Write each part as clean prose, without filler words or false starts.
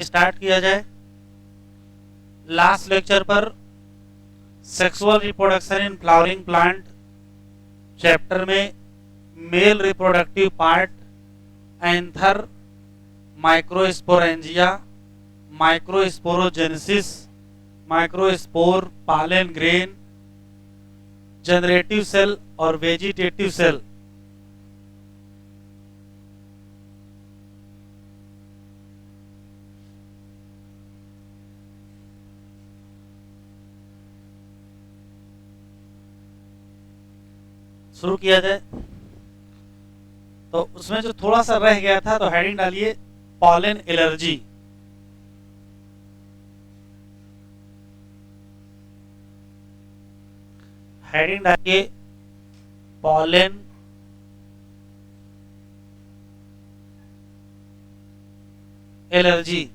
Start किया जाए। Last lecture पर sexual reproduction in flowering plant chapter में male reproductive part, anther, microsporangia, microsporogenesis, microspore, pollen grain, generative cell और vegetative cell शुरू किया जाए। तो उसमें जो थोड़ा सा रह गया था, तो हेडिंग डालिए पॉलन एलर्जी। हेडिंग डालिए पॉलन एलर्जी,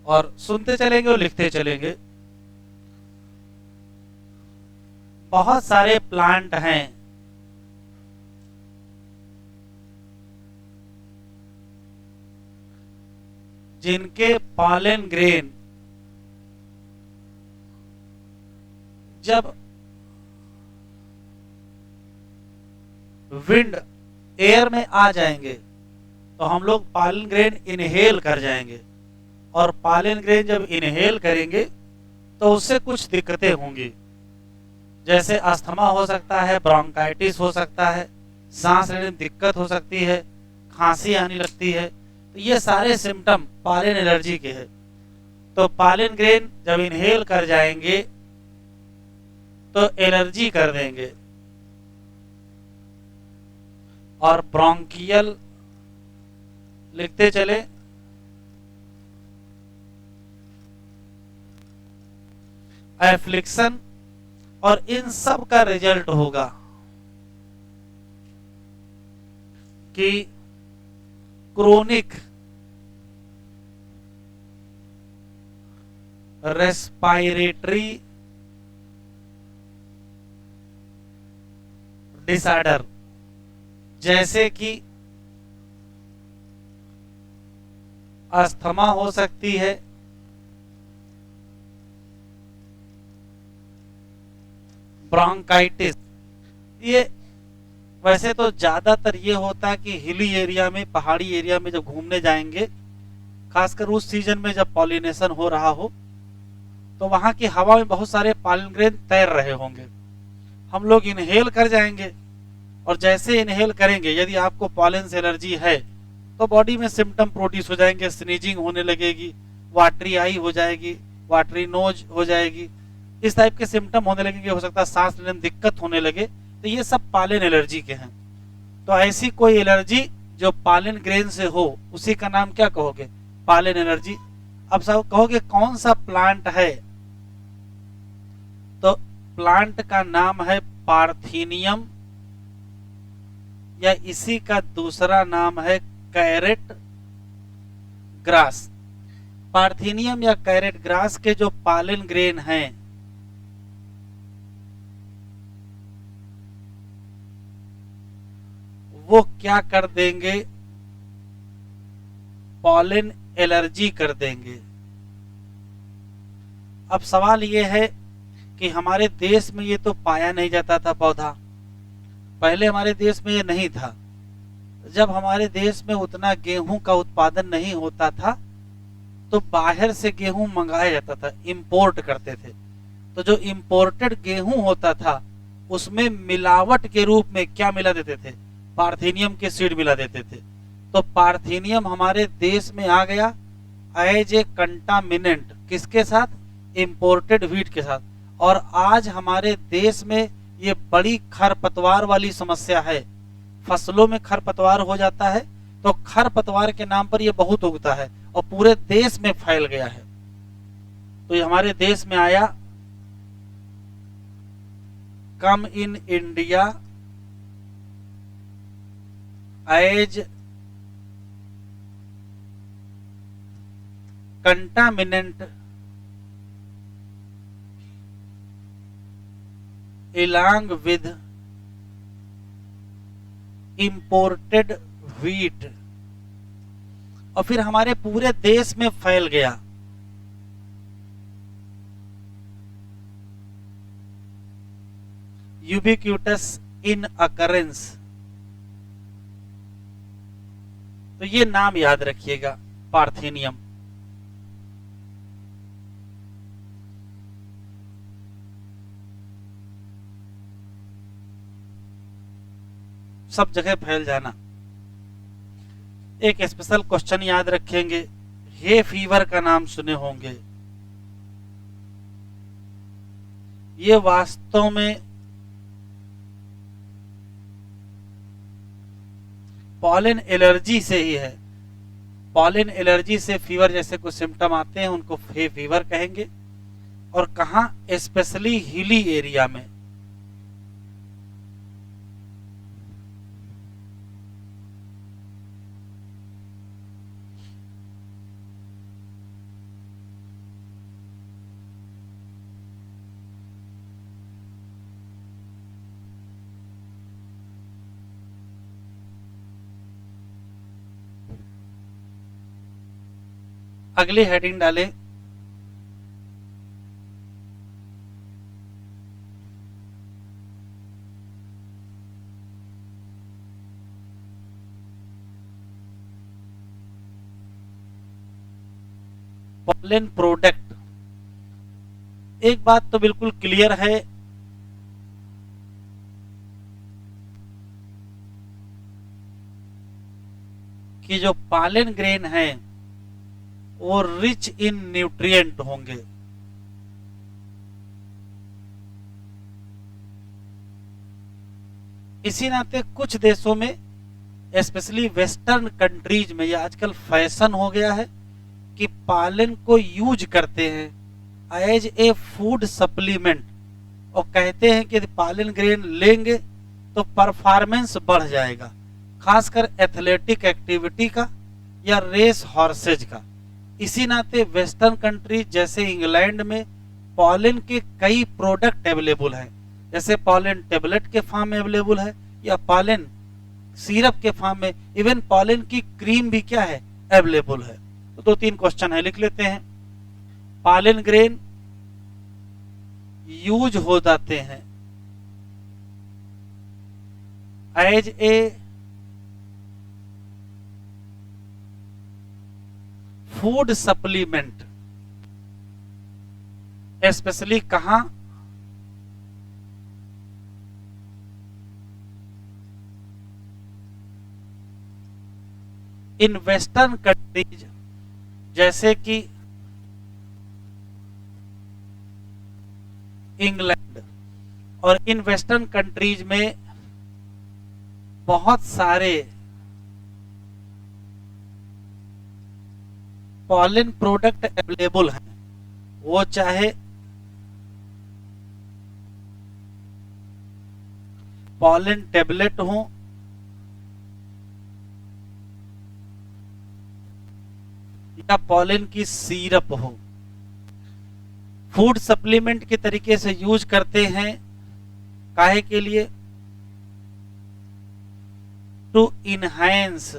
और सुनते चलेंगे और लिखते चलेंगे। बहुत सारे प्लांट हैं जिनके पॉलन ग्रेन जब विंड एयर में आ जाएंगे तो हम लोग पॉलन ग्रेन इनहेल कर जाएंगे, और पॉलन ग्रेन जब इनहेल करेंगे तो उससे कुछ दिक्कतें होंगी, जैसे अस्थमा हो सकता है, ब्रोंकाइटिस हो सकता है, सांस लेने में दिक्कत हो सकती है, खांसी आने लगती है। तो ये सारे सिम्टम पॉलन एलर्जी के हैं। तो पॉलन ग्रेन जब इनहेल कर जाएंगे तो एलर्जी कर देंगे, और ब्रोंकियल, लिखते चले, एफ्लिक्शन, और इन सब का रिजल्ट होगा कि क्रोनिक रेस्पायरेटरी डिसऑर्डर, जैसे कि अस्थमा हो सकती है, ब्रोंकाइटिस। ये वैसे तो ज्यादातर ये होता है कि हिली एरिया में, पहाड़ी एरिया में जब घूमने जाएंगे, खासकर उस सीजन में जब पॉलिनेशन हो रहा हो, तो वहां की हवा में बहुत सारे पॉलन ग्रेन तैर रहे होंगे। हम लोग इनहेल कर जाएंगे, और जैसे इनहेल करेंगे, यदि आपको पॉलन से एलर्जी है तो बॉडी में सिम्टम प्रोड्यूस हो जाएंगे, स्नीजिंग होने लगेगी, वाटरी आई हो जाएगी, वाटरी नोज हो जाएगी, इस टाइप के सिम्टम होने लगेंगे। हो सकता है सांस लेने में दिक्कत होने लगे। तो ये सब पॉलन एलर्जी के हैं। तो ऐसी कोई एलर्जी जो पॉलन ग्रेन से हो, उसी का नाम क्या कहोगे? Pollen allergy. अब सब कहोगे कौन सा प्लांट है, तो प्लांट का नाम है पार्थेनियम, या इसी का दूसरा नाम है कैरेट ग्रास। पार्थेनियम या कैरेट ग्रास के जो पॉलन ग्रेन हैं, वो क्या कर देंगे? पॉलन एलर्जी कर देंगे। अब सवाल ये है कि हमारे देश में ये तो पाया नहीं जाता था पौधा, पहले हमारे देश में ये नहीं था। जब हमारे देश में उतना गेहूं का उत्पादन नहीं होता था, तो बाहर से गेहूं मंगाया जाता था, इंपोर्ट करते थे। तो जो इंपोर्टेड गेहूं होता था, उसमें मिलावट के रूप में क्या मिला देते थे? पार्थेनियम के सीड मिला देते थे। तो पार्थेनियम हमारे देश में आ गया एज ए कंटामिनेंट, किसके साथ? इंपोर्टेड व्हीट के साथ। और आज हमारे देश में ये बड़ी खरपतवार वाली समस्या है, फसलों में खरपतवार हो जाता है, तो खरपतवार के नाम पर ये बहुत उगता है और पूरे देश में फैल गया है। तो ये हमारे देश में आया, come in India as contaminant along with imported wheat और फिर हमारे पूरे देश में फैल गया। यूबिक्यूटस इन अकरेंस, तो ये नाम याद रखिएगा, पार्थेनियम। सब जगह फैल जाना। एक स्पेशल क्वेश्चन याद रखेंगे, हे फीवर का नाम सुने होंगे। ये वास्तव में पॉलन एलर्जी से ही है। पॉलन एलर्जी से फीवर जैसे कुछ सिम्टम आते हैं उनको हे फीवर कहेंगे। और कहां? स्पेशली हिली एरिया में। अगली हेडिंग डालें, पॉलन प्रोडक्ट। एक बात तो बिल्कुल क्लियर है कि जो पॉलन ग्रेन है वो रिच इन न्यूट्रिएंट होंगे। इसी नाते कुछ देशों में, स्पेशली वेस्टर्न कंट्रीज में, यह आजकल फैशन हो गया है कि पालन को यूज करते हैं एज ए फूड सप्लीमेंट, और कहते हैं कि पालन ग्रेन लेंगे तो परफॉर्मेंस बढ़ जाएगा, खासकर एथलेटिक एक्टिविटी का या रेस हॉर्सेज का। इसी नाते वेस्टर्न कंट्रीज जैसे इंग्लैंड में पॉलन के कई प्रोडक्ट अवेलेबल हैं, जैसे पॉलन टेबलेट के फॉर्म में अवेलेबल है या पॉलन सिरप के फॉर्म में, इवन पॉलन की क्रीम भी क्या है, अवेलेबल है। तो 2-3 क्वेश्चन है, लिख लेते हैं। पॉलन ग्रेन यूज हो जाते हैं as a food supplement, specially कहां? इन वेस्टर्न कंट्रीज जैसे कि इंग्लैंड, और इन वेस्टर्न कंट्रीज में बहुत सारे पॉलन प्रोडक्ट अवेलेबल हैं, वो चाहे पॉलन टेबलेट हो या पॉलन की सिरप हो। फूड सप्लीमेंट के तरीके से यूज करते हैं, काहे के लिए? To enhance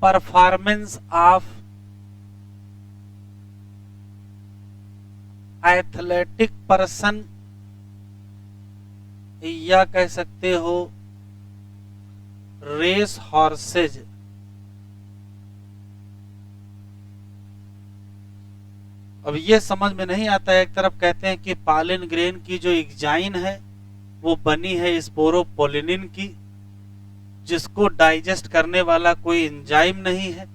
performance of athletic person, या कह सकते हो रेस हॉर्सेज। अब ये समझ में नहीं आता है, एक तरफ कहते हैं कि पॉलन ग्रेन की जो एंजाइम है वो बनी है स्पोरोपोलिनिन की, जिसको डाइजेस्ट करने वाला कोई एंजाइम नहीं है।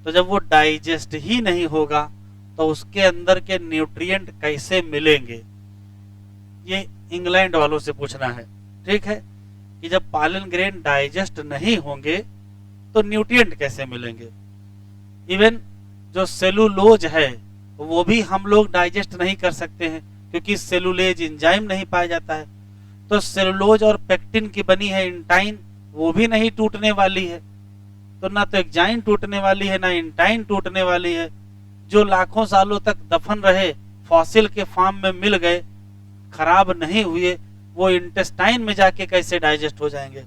तो जब वो डाइजेस्ट ही नहीं होगा तो उसके अंदर के न्यूट्रिएंट कैसे मिलेंगे? ये इंग्लैंड वालों से पूछना है, ठीक है, कि जब पॉलन ग्रेन डाइजेस्ट नहीं होंगे तो न्यूट्रिएंट कैसे मिलेंगे? इवन जो सेलुलोज है वो भी हम लोग डाइजेस्ट नहीं कर सकते हैं, क्योंकि सेलुलेज एंजाइम नहीं पाया जाता है। तो सेलुलोज और पेक्टिन की बनी है इंटाइन, वो भी नहीं टूटने वाली है। तो ना तो एंजाइम टूटने वाली है, ना इंटाइन टूटने वाली है। जो लाखों सालों तक दफन रहे, फॉसिल के फॉर्म में मिल गए, खराब नहीं हुए, वो इंटेस्टाइन में जाके कैसे डाइजेस्ट हो जाएंगे।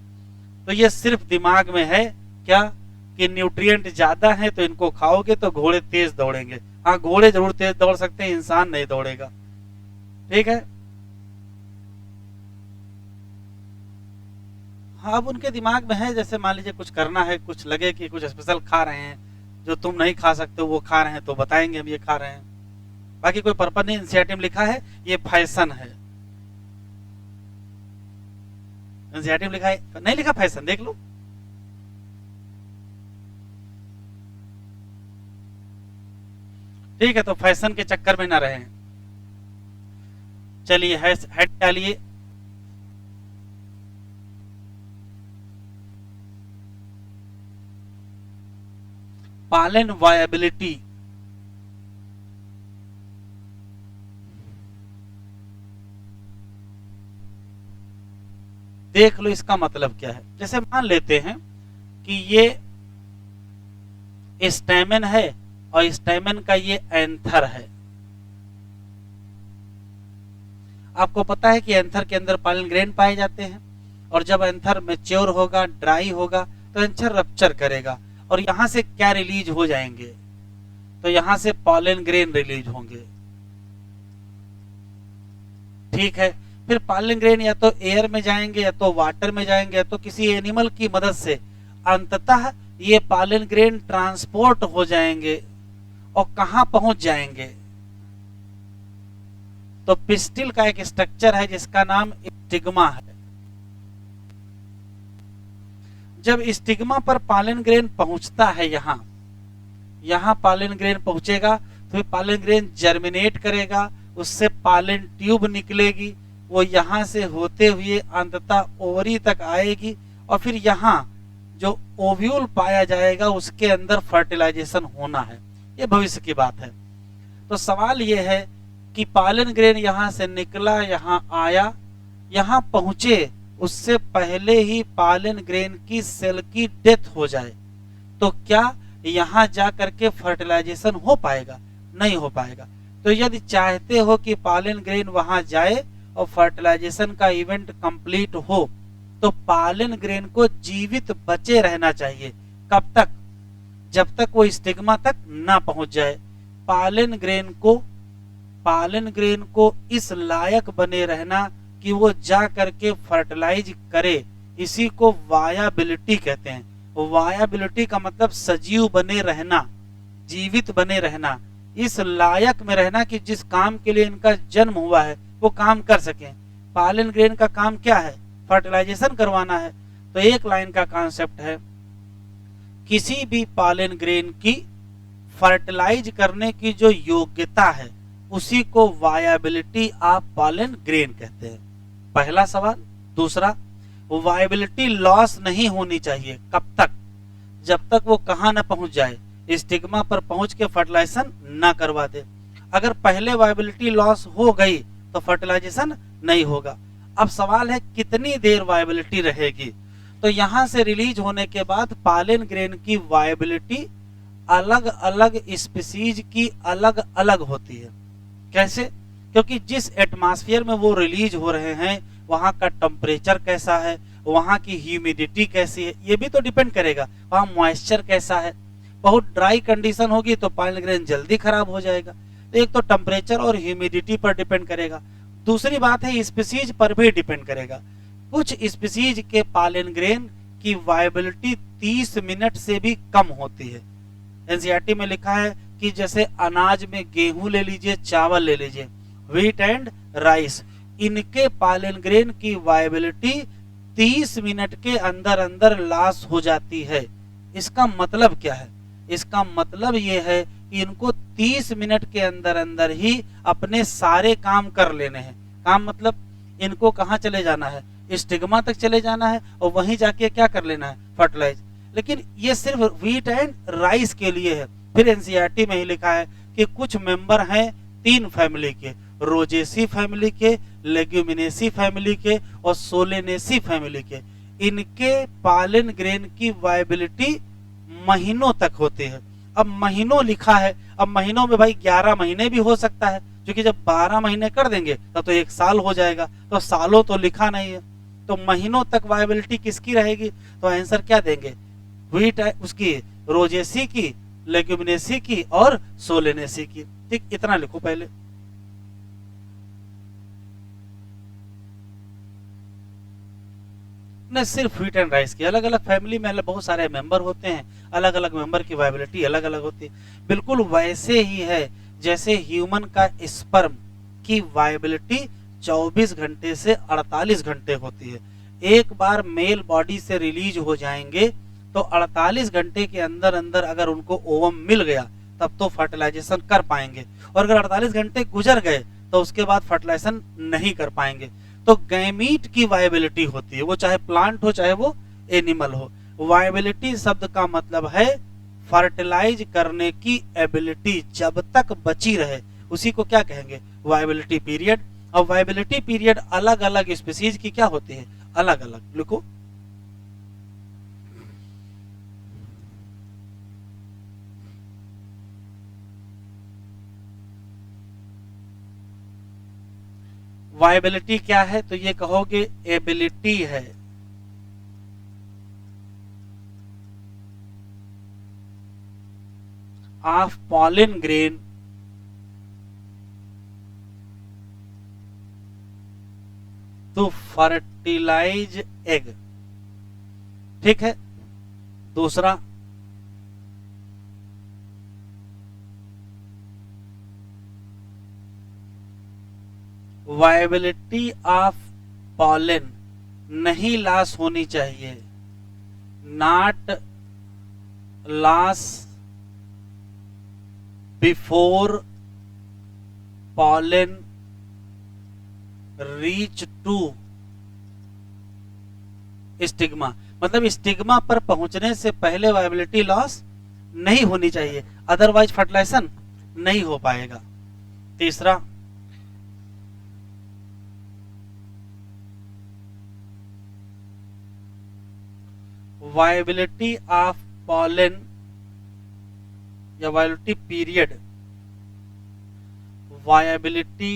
तो ये सिर्फ दिमाग में है क्या कि न्यूट्रिएंट ज्यादा है तो इनको खाओगे तो घोड़े तेज दौड़ेंगे। हाँ, घोड़े जरूर तेज दौड़ सकते हैं, इंसान नहीं दौड़ेगा। ठीक है। हाँ, अब उनके दिमाग में है, जैसे मान लीजिए कुछ करना है, कुछ लगे कि कुछ स्पेशल खा रहे हैं जो तुम नहीं खा सकते वो खा रहे हैं, तो बताएंगे हम ये खा रहे हैं। बाकी कोई पर्पज नहीं। एनसीईआरटी में लिखा है ये फैशन है। एनसीईआरटी में लिखा है, नहीं लिखा फैशन, देख लो। ठीक है, तो फैशन के चक्कर में ना रहे। चलिए हेड डालिए। पालन वायबिलिटी। देख लो इसका मतलब क्या है। जैसे मान लेते हैं कि ये स्टैमेन है और स्टैमेन का ये एंथर है। आपको पता है कि एंथर के अंदर पॉलन ग्रेन पाए जाते हैं, और जब एंथर मैच्योर होगा, ड्राई होगा, तो एंथर रप्चर करेगा और यहां से क्या रिलीज हो जाएंगे, तो यहां से पॉलन ग्रेन रिलीज होंगे। ठीक है। फिर पॉलन ग्रेन या तो एयर में जाएंगे, या तो वाटर में जाएंगे, या तो किसी एनिमल की मदद से अंततः ये पॉलन ग्रेन ट्रांसपोर्ट हो जाएंगे और कहां पहुंच जाएंगे, तो पिस्टिल का एक स्ट्रक्चर है जिसका नाम स्टिग्मा है। जब स्टिग्मा पर पॉलन ग्रेन पहुंचता है, यहां पॉलन ग्रेन पहुंचेगा, तो पॉलन ग्रेन जर्मिनेट करेगा, उससे पॉलन ट्यूब निकलेगी, वो यहां से होते हुए अंततः ओवरी तक आएगी, और फिर यहां जो ओव्यूल पाया जाएगा उसके अंदर फर्टिलाइजेशन होना है। ये भविष्य की बात है। तो सवाल ये है कि पॉलन ग्रेन यहां से निकला, यहां आया, यहां पहुंचे, उससे पहले ही पॉलन ग्रेन की सेल की डेथ हो जाए, तो क्या यहां जा करके फर्टिलाइजेशन हो पाएगा? नहीं हो पाएगा। तो यदि चाहते हो कि पॉलन ग्रेन वहां जाए और फर्टिलाइजेशन का इवेंट कंप्लीट हो, तो पॉलन ग्रेन को जीवित बचे रहना चाहिए। कब तक? जब तक वो स्टिग्मा तक ना पहुंच जाए। पॉलन ग्रेन को इस लायक बने रहना कि वो जा करके फर्टिलाइज करे, इसी को वायाबिलिटी कहते हैं। वायाबिलिटी का मतलब सजीव बने रहना, जीवित बने रहना, इस लायक में रहना कि जिस काम के लिए इनका जन्म हुआ है वो काम कर सकें। पॉलन ग्रेन का काम क्या है? फर्टिलाइजेशन करवाना है। तो एक लाइन का कॉन्सेप्ट है, किसी भी पॉलन ग्रेन की फर्टिलाइज करने की जो योग्यता है उसी को वायबिलिटी ऑफ पॉलन ग्रेन कहते हैं। पहला सवाल। दूसरा, वायबिलिटी लॉस नहीं होनी चाहिए। कब तक? जब तक वो कहां ना पहुंच जाए, स्टिग्मा पर पहुंच के फर्टिलाइजेशन ना करवा दे। अगर पहले वायबिलिटी लॉस हो गई तो फर्टिलाइजेशन नहीं होगा। अब सवाल है कितनी देर वायबिलिटी रहेगी। तो यहां से रिलीज होने के बाद पॉलन ग्रेन की वायबिलिटी अलग अलग स्पीसीज की अलग अलग होती है। कैसे? क्योंकि जिस एटमॉस्फेयर में वो रिलीज हो रहे हैं वहां का टेम्परेचर कैसा है, वहां की ह्यूमिडिटी कैसी है, ये भी तो डिपेंड करेगा। वहां मॉइस्चर कैसा है। बहुत ड्राई कंडीशन होगी तो पॉलन ग्रेन जल्दी खराब हो जाएगा। तो एक तो टेम्परेचर और ह्यूमिडिटी पर डिपेंड करेगा। दूसरी बात है स्पीसीज पर भी डिपेंड करेगा। कुछ स्पीसीज के पॉलन ग्रेन की वायबिलिटी 30 मिनट से भी कम होती है। एनसीईआरटी में लिखा है कि जैसे अनाज में गेहूं ले लीजिए, चावल ले लीजिए, व्हीट एंड राइस, इनके पॉलन ग्रेन की वायबिलिटी 30 मिनट के अंदर अंदर लॉस हो जाती है। इसका मतलब क्या है? इसका मतलब ये है कि इनको 30 मिनट के अंदर अंदर ही अपने सारे काम कर लेने हैं। काम मतलब इनको कहाँ चले जाना है? स्टिग्मा तक चले जाना है और वहीं जाके क्या कर लेना है? फर्टिलाइज। लेकिन ये सिर्फ व्हीट एंड राइस के लिए है। फिर एनसीईआरटी में ही लिखा है कि कुछ मेंबर हैं 3 फैमिली के, रोजेसी फैमिली के, लेग्यूमिनेसी फैमिली के और सोलेनेसी फैमिली के। इनके पॉलन ग्रेन की वायबिलिटी महीनों तक होती है। अब महीनों लिखा है, अब महीनों में भाई 11 महीने भी हो सकता है, क्योंकि जब 12 महीने कर देंगे तब तो 1 साल हो जाएगा, तो सालों तो लिखा नहीं है, तो महीनों तक वायबिलिटी किसकी रहेगी? तो आंसर क्या देंगे? व्हीट उसकी, रोजेसी की, लेग्यूमिनेसी की और सोलेनेसी की। ठीक, इतना लिखो पहले। न सिर्फ व्हीट एंड राइस की, अलग अलग फैमिली में बहुत सारे मेंबर होते हैं, अलग अलग मेंबर की वायबिलिटी अलग अलग होती है। बिल्कुल वैसे ही है जैसे ह्यूमन का स्पर्म की वायबिलिटी 24 घंटे से 48 घंटे होती है। एक बार मेल बॉडी से रिलीज हो जाएंगे तो 48 घंटे के अंदर अंदर अगर उनको ओवम मिल गया तब तो फर्टिलाइजेशन कर पाएंगे, और अगर 48 घंटे गुजर गए तो उसके बाद फर्टिलाइजेशन नहीं कर पाएंगे। तो गैमीट की वायबिलिटी होती है, वो चाहे प्लांट हो चाहे वो एनिमल हो। वायबिलिटी शब्द का मतलब है फर्टिलाइज करने की एबिलिटी, जब तक बची रहे उसी को क्या कहेंगे? Viability period. और वायबिलिटी पीरियड अलग अलग स्पीसीज की क्या होती है? अलग अलग। लिखो, वायबिलिटी क्या है? तो ये कहोगे एबिलिटी है of pollen grain to fertilize egg. ठीक है। दूसरा, वायबिलिटी ऑफ पॉलन नहीं लॉस होनी चाहिए, not loss before pollen reach to stigma. मतलब स्टिग्मा पर पहुंचने से पहले वायबिलिटी लॉस नहीं होनी चाहिए, अदरवाइज फर्टिलाइजेशन नहीं हो पाएगा। तीसरा, वायबिलिटी ऑफ पॉलन या viability period, viability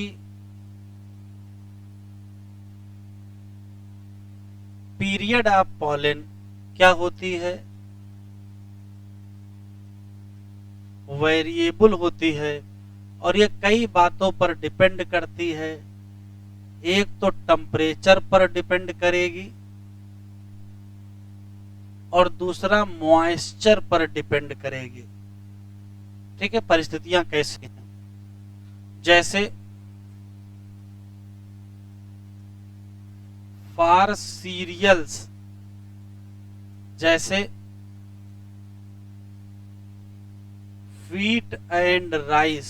period of pollen क्या होती है? वेरिएबल होती है, और ये कई बातों पर डिपेंड करती है। एक तो टेम्परेचर पर डिपेंड करेगी और दूसरा मॉइस्चर पर डिपेंड करेगी। ठीक है, परिस्थितियां कैसी हैं? जैसे फॉर सीरियल्स, जैसे wheat and rice,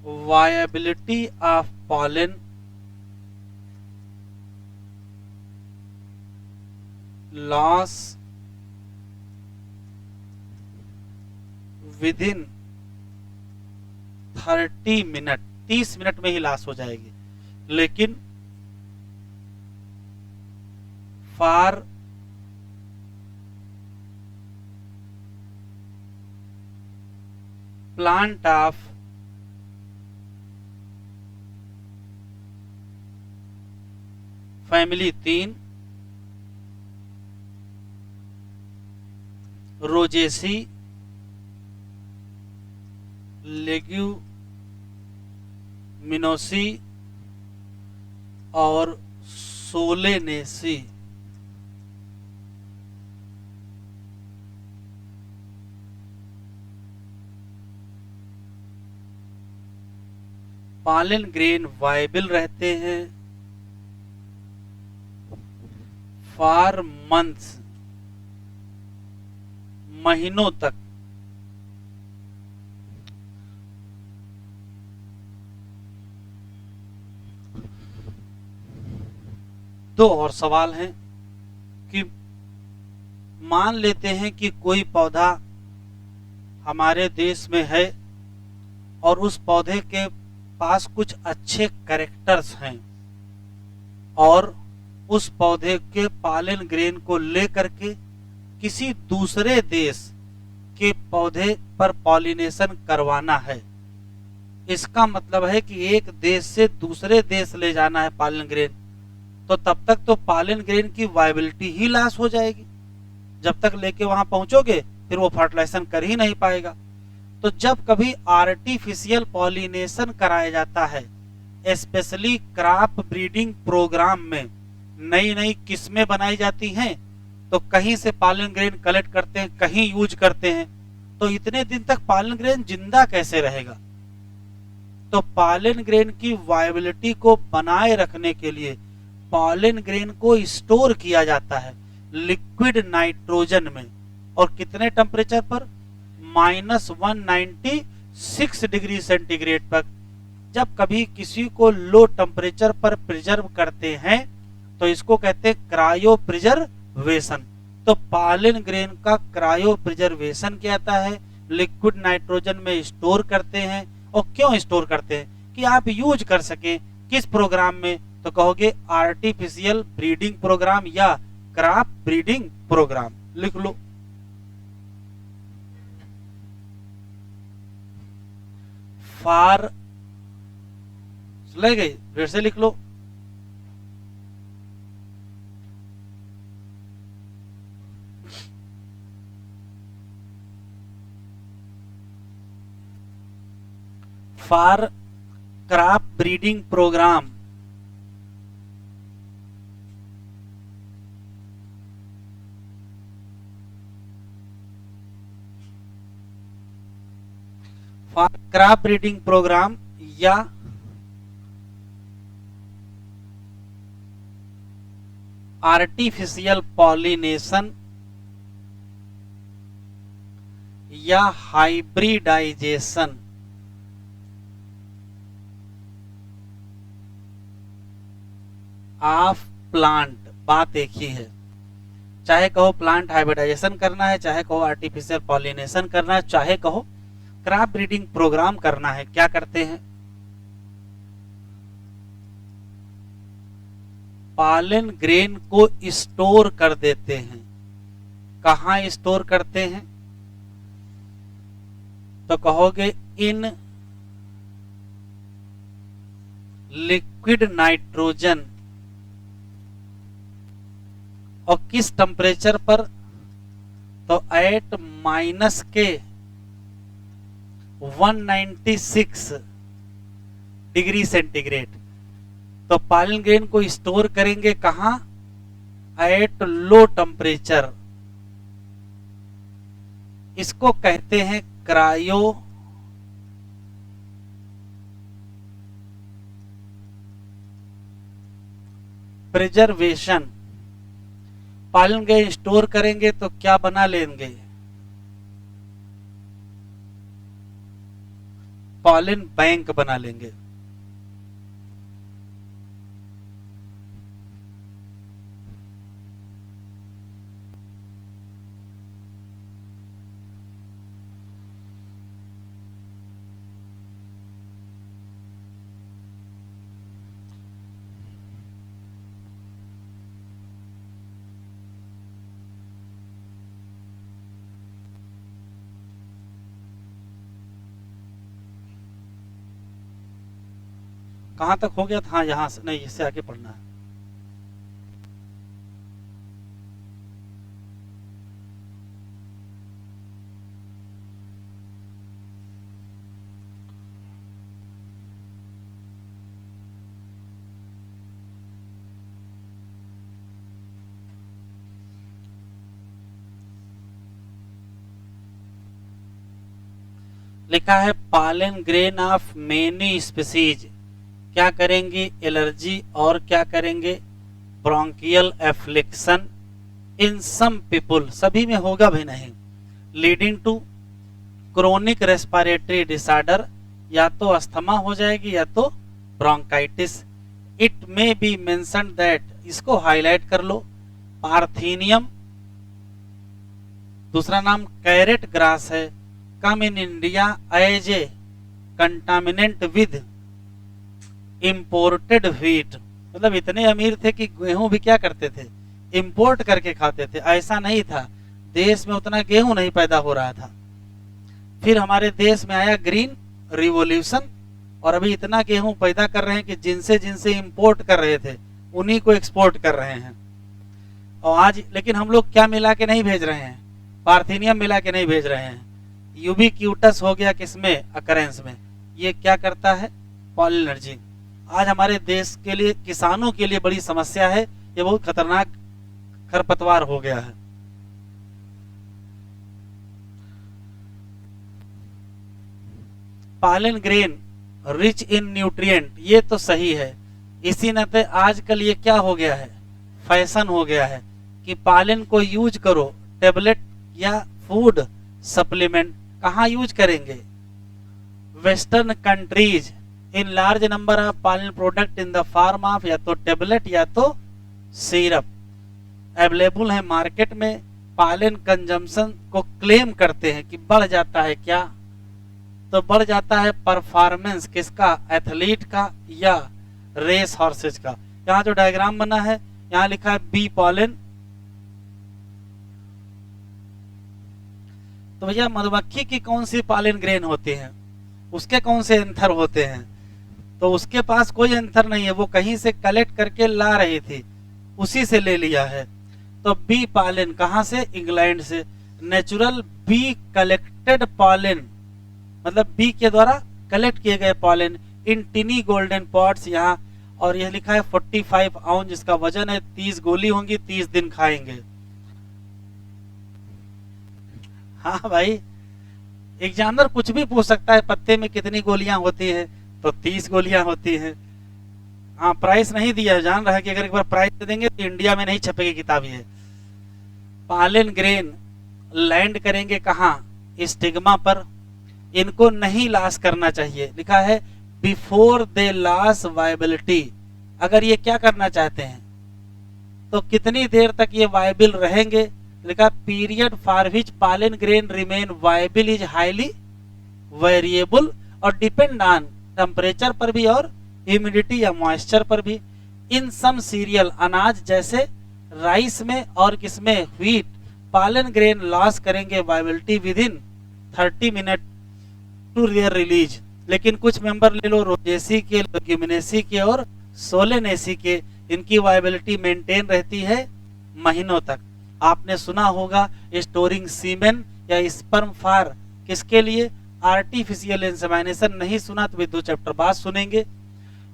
viability of pollen loss within 30 minute, 30 minute में ही लॉस हो जाएगी। लेकिन for plant of family 3, Rosaceae, Leguminosae और सोलेनेसी, पॉलन ग्रेन वायबल रहते हैं फॉर मंथ्स, महीनों तक। दो और सवाल हैं कि मान लेते हैं कि कोई पौधा हमारे देश में है और उस पौधे के पास कुछ अच्छे कैरेक्टर्स हैं, और उस पौधे के पॉलन ग्रेन को लेकर के किसी दूसरे देश के पौधे पर पॉलिनेशन करवाना है। इसका मतलब है कि एक देश से दूसरे देश ले जाना है पॉलन ग्रेन, तो तब तक तो पॉलन ग्रेन की वायबिलिटी ही लॉस हो जाएगी। जब तक लेके वहां पहुंचोगे फिर वो फर्टिलाइजेशन कर ही नहीं पाएगा। तो जब कभी आर्टिफिशियल पॉलिनेशन कराया जाता है, स्पेशली क्रॉप ब्रीडिंग प्रोग्राम में नई नई किस्में बनाई जाती हैं, तो कहीं से पॉलन ग्रेन कलेक्ट करते हैं, कहीं यूज करते हैं, तो इतने दिन तक पॉलन ग्रेन जिंदा कैसे रहेगा। तो पॉलन ग्रेन की वायबिलिटी को बनाए रखने के लिए पॉलन ग्रेन को स्टोर किया जाता है लिक्विड नाइट्रोजन में। और कितने टेम्परेचर पर? -196 डिग्री सेंटीग्रेड पर। जब कभी किसी को लो टेम्परेचर पर प्रिजर्व करते हैं तो इसको कहते हैं क्रायो प्रिजर्वेशन। तो पॉलन ग्रेन का क्रायो प्रिजर्वेशन क्या आता है? लिक्विड नाइट्रोजन में स्टोर करते हैं। और क्यों स्टोर करते हैं? कि आप यूज कर सकें। किस प्रोग्राम में? तो कहोगे आर्टिफिशियल ब्रीडिंग प्रोग्राम या क्रॉप ब्रीडिंग प्रोग्राम। लिख लो। फॉर ले गई, फिर से लिख लो। For crop breeding programme crop breeding programme या आर्टिफिशियल पॉलिनेशन या हाइब्रिडाइजेशन ऑफ प्लांट, बात एक ही है। चाहे कहो प्लांट हाइब्रिडाइजेशन करना है, चाहे कहो आर्टिफिशियल पॉलिनेशन करना है, चाहे कहो क्रॉप ब्रीडिंग प्रोग्राम करना है। क्या करते हैं? पॉलन ग्रेन को स्टोर कर देते हैं। कहां स्टोर करते हैं? तो कहोगे इन लिक्विड नाइट्रोजन। और किस टेम्परेचर पर? तो एट -196 डिग्री सेंटीग्रेड। तो पॉलन ग्रेन को स्टोर करेंगे कहां? At low temperature. इसको कहते हैं cryo preservation. Pollen grain store करेंगे तो क्या बना लेंगे? पॉलन बैंक बना लेंगे। कहां तक हो गया था? हाँ, यहां से नहीं, इससे आगे पढ़ना है। लिखा है pollen grain of many species क्या करेंगे? एलर्जी और क्या करेंगे? Bronchial affliction in some people, सभी में होगा भी नहीं, leading to chronic respiratory disorder, या तो अस्थमा हो जाएगी या तो bronchitis. It may be mention that, इसको हाईलाइट कर लो, पार्थीनियम दूसरा नाम कैरेट ग्रास है, come in India as a contaminant with imported wheat. मतलब इतने अमीर थे कि गेहूं भी क्या करते थे? इंपोर्ट करके खाते थे। ऐसा नहीं था, देश में उतना गेहूं नहीं पैदा हो रहा था, फिर हमारे देश में आया ग्रीन रिवॉल्यूशन, और अभी इतना गेहूं पैदा कर रहे हैं कि जिनसे जिनसे इंपोर्ट कर रहे थे उन्हीं को एक्सपोर्ट कर रहे हैं। और आज लेकिन हम लोग क्या मिला के नहीं भेज रहे हैं, पार्थिनियम मिला के नहीं भेज रहे हैं। यूबिक्यूटस हो गया किसमें, अकरेंस में, ये क्या करता है, पॉलिनर्जी। आज हमारे देश के लिए, किसानों के लिए बड़ी समस्या है, ये बहुत खतरनाक खरपतवार हो गया है। पालन ग्रेन रिच इन न्यूट्रिएंट, ये तो सही है। इसी नाते आजकल ये क्या हो गया है, फैशन हो गया है कि पालन को यूज करो, टेबलेट या फूड सप्लीमेंट। कहाँ यूज करेंगे, western countries in large number of pollen product in the form of या तो टेबलेट या तो सिरप अवेलेबल है मार्केट में। पालन कंजम्पशन को क्लेम करते हैं कि बढ़ जाता है, क्या तो बढ़ जाता है परफॉर्मेंस किसका, एथलीट का या रेस हॉर्सेज का। यहाँ जो डायग्राम बना है यहाँ लिखा है बी पॉलन। तो भैया मधुमक्खी की कौन सी पालन ग्रेन होती है, उसके कौन से एंथर होते हैं, तो उसके पास कोई एंथर नहीं है, वो कहीं से कलेक्ट करके ला रही थी, उसी से ले लिया है। तो बी पॉलन कहां से, इंग्लैंड से। नेचुरल बी कलेक्टेड पॉलन, मतलब बी के द्वारा कलेक्ट किए गए पॉलन इन टिनी गोल्डन पॉट्स। यहाँ और यह लिखा है 45 आउंस, जिसका वजन है 30 गोली होंगी, 30 दिन खाएंगे। हाँ भाई, एग्जामिनर कुछ भी पूछ सकता है, पत्ते में कितनी गोलियां होती है, तो 30 गोलियां होती है। हाँ, प्राइस नहीं दिया, जान रहा है कि अगर एक बार प्राइस दे देंगे तो इंडिया में नहीं छपेगी किताब। ये पालन ग्रेन लैंड करेंगे कहाँ, स्टिग्मा पर। इनको नहीं लॉस करना चाहिए, लिखा है बिफोर दे लॉस वायबिलिटी। अगर ये क्या करना चाहते हैं तो कितनी देर तक ये वायबल रहेंगे, लिखा पीरियड फॉर विच पालन grain remain viable is highly variable और डिपेंड ऑन टेम्परेचर पर भी और ह्यूमिडिटी या मॉइस्चर पर भी। इन सम सीरियल, अनाज जैसे राइस में और किसमें, व्हीट, पालन ग्रेन लॉस करेंगे viability within 30 minute to rear release. लेकिन कुछ मेंबर ले लो, रोजेसी के, लेग्यूमिनेसी के और सोलेनेसी के, इनकी वायबिलिटी मेंटेन रहती है महीनों तक। आपने सुना होगा स्टोरिंग सीमेन या स्पर्म फॉर किसके लिए, आर्टिफिशियल इंसेमिनेशन। नहीं सुना तो भी 2 चैप्टर बाद सुनेंगे।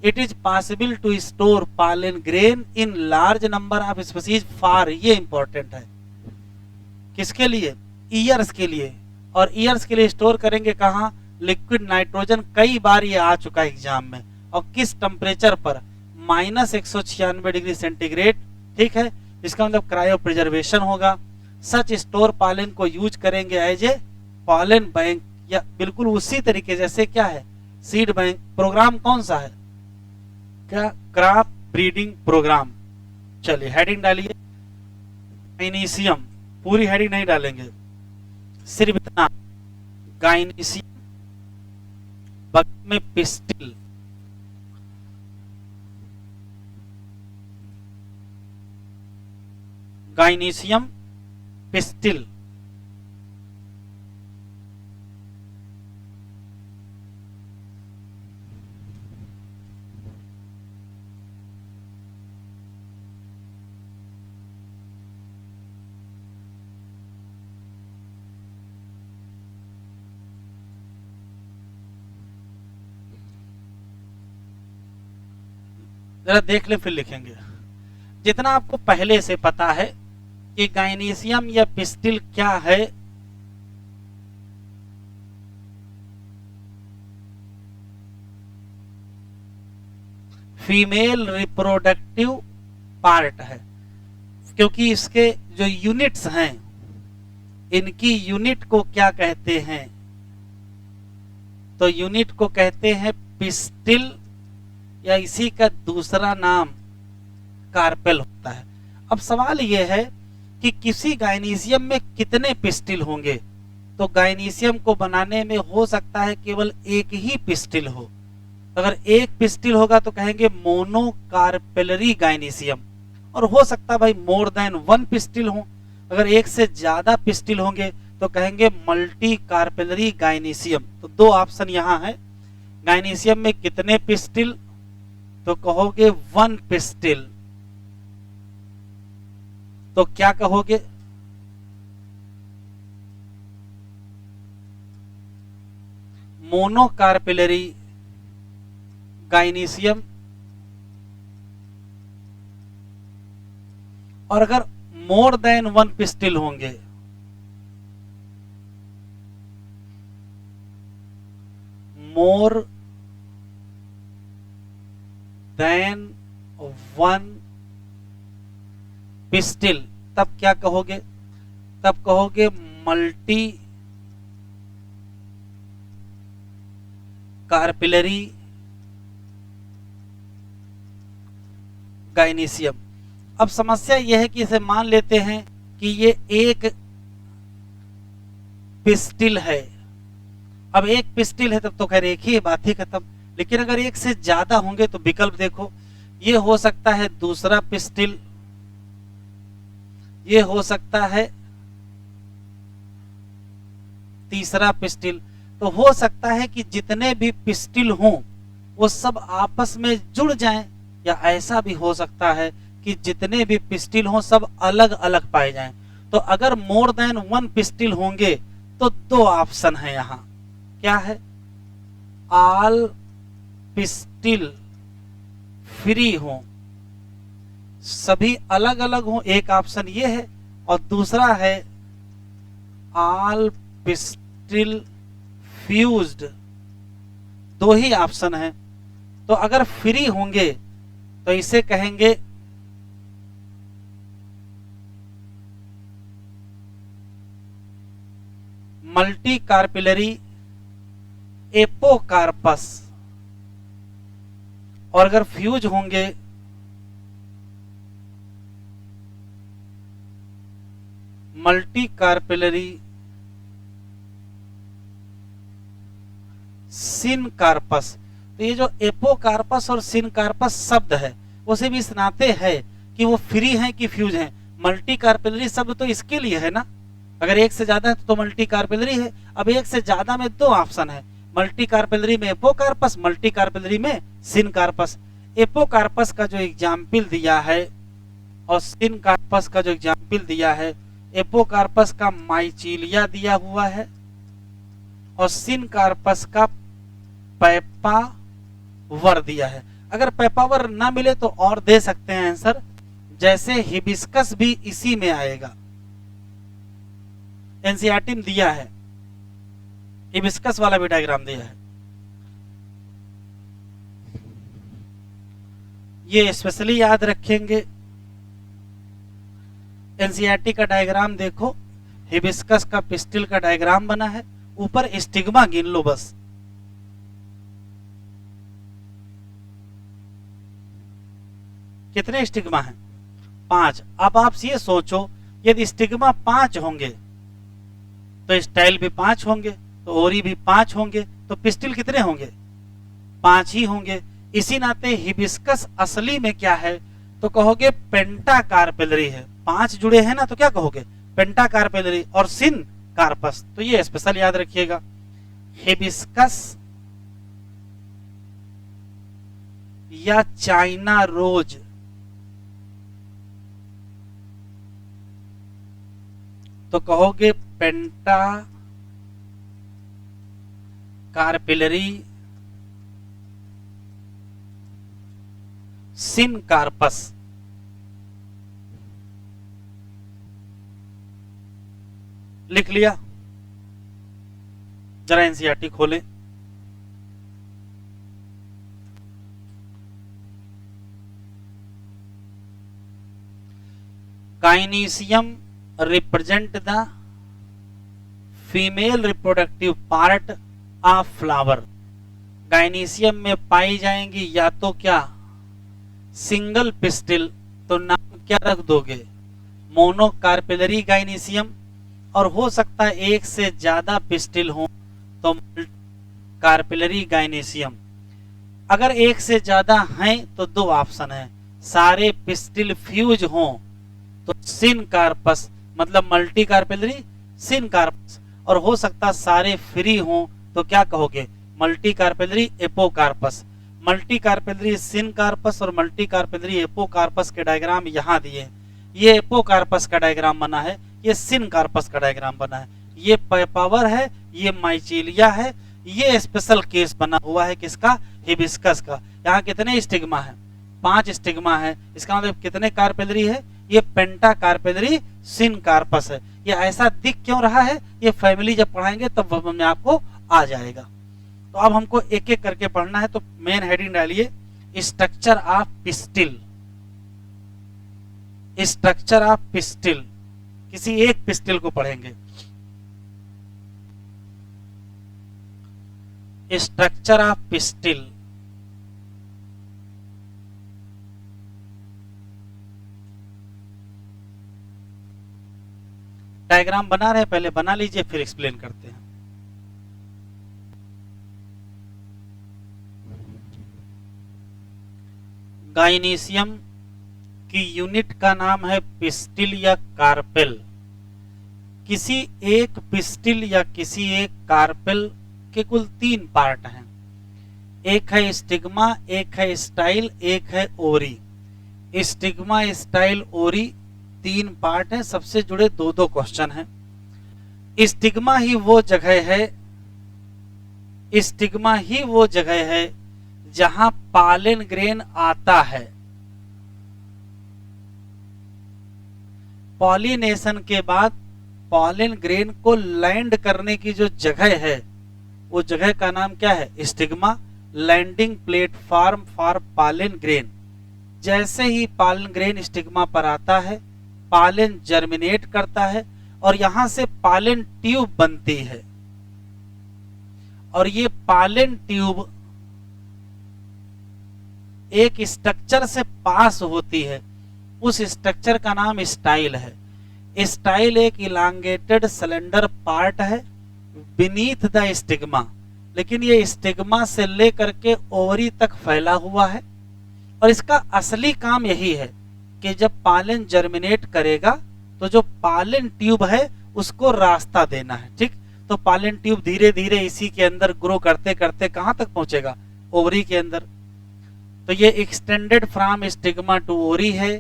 It is possible to store pollen grain in large number of species for, ये इंपॉर्टेंट है, किसके लिए, ईयर्स के लिए। और ईयर्स के लिए स्टोर करेंगे कहाँ, लिक्विड नाइट्रोजन। कई बार ये आ चुका है एग्जाम में। और किस टेम्परेचर पर, -196 डिग्री सेंटीग्रेड, ठीक है, इसका मतलब क्रायो प्रिजर्वेशन होगा। सच स्टोर पालन को यूज करेंगे एज ए पालन बैंक, या बिल्कुल उसी तरीके जैसे क्या है, सीड बैंक। प्रोग्राम कौन सा है, क्या, क्रॉप ब्रीडिंग प्रोग्राम। चलिए हेडिंग डालिए, गाइनीशियम, पूरी हेडिंग नहीं डालेंगे, सिर्फ इतना, गाइनीशियम, बगल में पिस्टिल, गाइनीशियम पिस्टिल। जरा देख ले फिर लिखेंगे। जितना आपको पहले से पता है कि गाइनीशियम या पिस्टिल क्या है, फीमेल रिप्रोडक्टिव पार्ट है, क्योंकि इसके जो यूनिट्स हैं, इनकी यूनिट को क्या कहते हैं, तो यूनिट को कहते हैं पिस्टिल, या इसी का दूसरा नाम कार्पेल होता है। अब सवाल यह है कि किसी गाइनीशियम में कितने पिस्टिल होंगे, तो गाइनीशियम को बनाने में हो सकता है केवल एक ही पिस्टिल हो। अगर एक पिस्टिल होगा तो कहेंगे मोनोकार्पेलरी गाइनीशियम, और हो सकता है भाई मोर देन 1 पिस्टिल हो। अगर एक से ज्यादा पिस्टिल होंगे तो कहेंगे मल्टी कार्पेलरी गाइनीशियम। तो दो ऑप्शन यहाँ है। गाइनीशियम में कितने पिस्टिल, तो कहोगे 1 पिस्टिल। तो क्या कहोगे, मोनोकार्पेलरी गाइनीशियम। और अगर मोर देन 1 पिस्टिल होंगे, मोर देन 1 पिस्टिल, तब क्या कहोगे, तब कहोगे मल्टी कार्पिलरी गाइनीशियम। अब समस्या यह है कि इसे मान लेते हैं कि ये एक पिस्टिल है। अब एक पिस्टिल है तब तो खैर एक ही बात ही खत्म। लेकिन अगर एक से ज्यादा होंगे तो विकल्प देखो, ये हो सकता है दूसरा पिस्टिल, ये हो सकता है तीसरा पिस्टिल। तो हो सकता है कि जितने भी पिस्टिल हों वो सब आपस में जुड़ जाएं, या ऐसा भी हो सकता है कि जितने भी पिस्टिल हों सब अलग अलग पाए जाएं। तो अगर मोर देन 1 पिस्टिल होंगे तो दो ऑप्शन है यहां, क्या है, ऑल पिस्टिल फ्री हो, सभी अलग अलग हो, एक ऑप्शन ये है। और दूसरा है ऑल पिस्टिल फ्यूज्ड, दो ही ऑप्शन है। तो अगर फ्री होंगे तो इसे कहेंगे मल्टी कार्पिलरी एपोकार्पस, और अगर फ्यूज होंगे मल्टी कार्पिलरी सिनकार्पस। तो ये जो एपोकार्पस और सिनकार्पस शब्द है उसे भी इस नाते है कि वो फ्री हैं कि फ्यूज हैं। मल्टी कार्पिलरी शब्द तो इसके लिए है ना, अगर एक से ज्यादा है तो मल्टी कार्पिलरी है। अब एक से ज्यादा में दो ऑप्शन है, मल्टी कार्पिलरी में एपोकार्पस, मल्टी कार्पिलरी में सिनकार्पस। एपोकार्पस का जो एग्जाम्पल दिया है और सिनकार्पस का जो एग्जाम्पल दिया है, एपोकार्पस का माइचीलिया दिया हुआ है और सिनकार्पस का पैपावर दिया है। अगर पैपावर ना मिले तो और दे सकते हैं आंसर, जैसे हिबिस्कस भी इसी में आएगा, एनसीईआरटी में दिया है, हिबिस्कस वाला भी डायग्राम दिया है। ये स्पेशली याद रखेंगे। एनसीईआरटी का डायग्राम देखो, हिबिस्कस का पिस्टिल का डायग्राम बना है, ऊपर स्टिग्मा गिन लो बस। कितने स्टिग्मा हैं? 5। अब आप ये सोचो, यदि स्टिग्मा 5 होंगे तो स्टाइल भी 5 होंगे, तो ओरी भी 5 होंगे, तो पिस्टिल कितने होंगे? 5 ही होंगे। इसी नाते हिबिस्कस असली में क्या है, तो कहोगे पेंटा कार्पेलरी है। 5 जुड़े हैं ना, तो क्या कहोगे? पेंटा कार्पेलरी। और सिन कार्पस, तो ये स्पेशल याद रखिएगा, हिबिस्कस या चाइना रोज तो कहोगे पेंटा कार्पिलरी सिनकार्पस। लिख लिया? जरा एनसीईआरटी खोलें। Gynoecium represent the female reproductive part of flower। Gynoecium में पाई जाएंगी या तो क्या सिंगल पिस्टिल, तो नाम क्या रख दोगे? Monocarpellary gynoecium. और हो सकता है एक से ज्यादा पिस्टिल हो तो कार्पिलरी गाइनीशियम। अगर एक से ज्यादा हैं तो दो ऑप्शन है, सारे पिस्टिल फ्यूज हों तो सिनकार्पस मतलब मल्टी कार्पिलरी सिन कार्पस, और हो सकता सारे फ्री हों तो क्या कहोगे, multicarpellary apocarpous. Multicarpellary syncarpous और मल्टी कार्पेलरी एपोकार्पस के डायग्राम यहाँ दिए हैं। ये एपोकार्पस का डायग्राम बना है, ये सिन कार्पस का डायग्राम बना है, ये पावर है, ये माइचेलिया है, ये स्पेशल केस बना हुआ है किसका, हिबिस्कस का। यहाँ कितने स्टिग्मा है, 5 स्टिग्मा है। इसका मतलब कितने कार्पेलरी है, ये पेंटा कार्पेलरी सिन कार्पस है। ये ऐसा दिख क्यों रहा है, ये फैमिली जब पढ़ाएंगे तब में आपको आ जाएगा। तो अब हमको एक एक करके पढ़ना है। तो मेन हेडिंग डालिए structure of pistil. Structure of pistil, किसी एक पिस्टिल को पढ़ेंगे। स्ट्रक्चर ऑफ पिस्टिल, डायग्राम बना रहे हैं, पहले बना लीजिए फिर एक्सप्लेन करते हैं। गाइनीशियम की यूनिट का नाम है पिस्टिल या कार्पेल। किसी एक पिस्टिल या किसी एक कार्पेल के कुल 3 पार्ट हैं। एक है स्टिग्मा, एक है स्टाइल, एक है ओरी। स्टिग्मा, स्टाइल, ओरी 3 पार्ट हैं, सबसे जुड़े 2-2 क्वेश्चन हैं। स्टिग्मा ही वो जगह है, स्टिग्मा ही वो जगह है जहां पॉलन ग्रेन आता है। पॉलिनेशन के बाद पॉलन ग्रेन को लैंड करने की जो जगह है, वो जगह का नाम क्या है, stigma, landing platform for pollen grain. जैसे ही पॉलन ग्रेन स्टिग्मा पर आता है, पॉलन जर्मिनेट करता है और यहां से पॉलन ट्यूब बनती है, और ये पॉलन ट्यूब एक स्ट्रक्चर से पास होती है। उस स्ट्रक्चर का नाम स्टाइल है। स्टाइल एक इलांगेटेड सिलेंडर पार्ट है बीनीथ द स्टिग्मा, लेकिन ये स्टिग्मा से लेकर के ओवरी तक फैला हुआ है। और इसका असली काम यही है कि जब पॉलन जर्मिनेट करेगा तो जो पॉलन ट्यूब है उसको रास्ता देना है। ठीक, तो पॉलन ट्यूब धीरे धीरे इसी के अंदर ग्रो करते करते कहां तक पहुंचेगा, ओवरी के अंदर। तो ये एक्सटेंडेड फ्रॉम स्टिग्मा टू ओरी है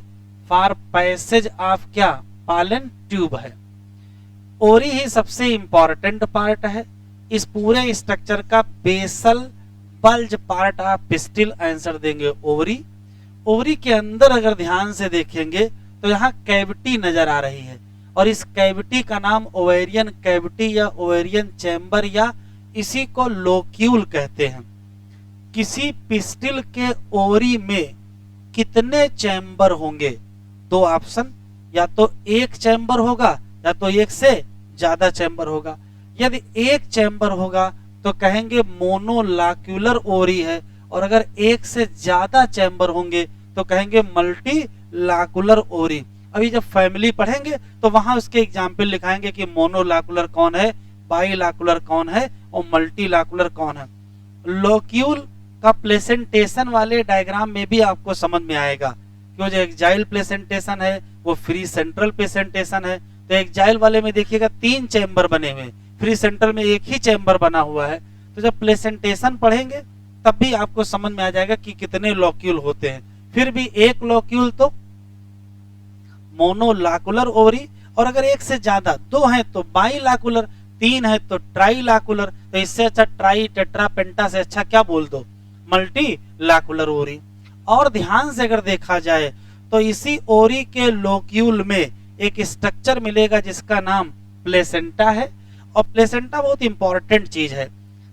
फॉर पैसेज ऑफ क्या, पॉलन ट्यूब है। ओरी ही सबसे इंपॉर्टेंट पार्ट है। इस पूरे स्ट्रक्चर का basal bulge part of pistil answer देंगे ओवरी। ओवरी के अंदर अगर ध्यान से देखेंगे तो यहाँ कैविटी नजर आ रही है, और इस कैविटी का नाम ओवेरियन कैविटी या ओवेरियन चैम्बर या इसी को लोक्यूल कहते हैं। किसी पिस्टिल के ओवरी में कितने चैम्बर होंगे, 2 ऑप्शन, या तो एक चैम्बर होगा या तो एक से ज्यादा चैम्बर होगा। यदि एक चैम्बर होगा तो कहेंगे मोनोलाक्यूलर ओरी है, और अगर एक से ज्यादा चैम्बर होंगे तो कहेंगे मल्टी लाकुलर ओरी। अभी जब फैमिली पढ़ेंगे तो वहां उसके एग्जाम्पल लिखाएंगे कि मोनोलाकुलर कौन है, बाइलाकुलर कौन है और मल्टी लाकुलर कौन है। लोक्यूल का प्लेसेंटेशन वाले डायग्राम में भी आपको समझ में आएगा कि जो एक्जाइल प्लेसेंटेशन है वो फ्री सेंट्रल प्लेसेंटेशन है। तो एक्जाइल वाले में देखिएगा 3 चैम्बर बने हुए, फ्री सेंट्रल में एक ही चैम्बर बना हुआ है। तो जब प्लेसेंटेशन पढ़ेंगे तब भी आपको समझ में आ जाएगा कि कितने लोक्यूल होते हैं। फिर भी एक लोक्यूल तो मोनोलाकुलर ओवरी, और अगर एक से ज्यादा, 2 है तो बाइलाकुलर, 3 है तो ट्राइलाकुलर। तो इससे अच्छा ट्राई टेट्रा पेंटा से अच्छा क्या बोल दो, मल्टी लाकुलर ओरी। और ध्यान से अगर देखा जाए तो इसी ओरी के लोक्यूल में एक स्ट्रक्चर मिलेगा जिसका नाम प्लेसेंटा है, और प्लेसेंटा बहुत इंपॉर्टेंट चीज है।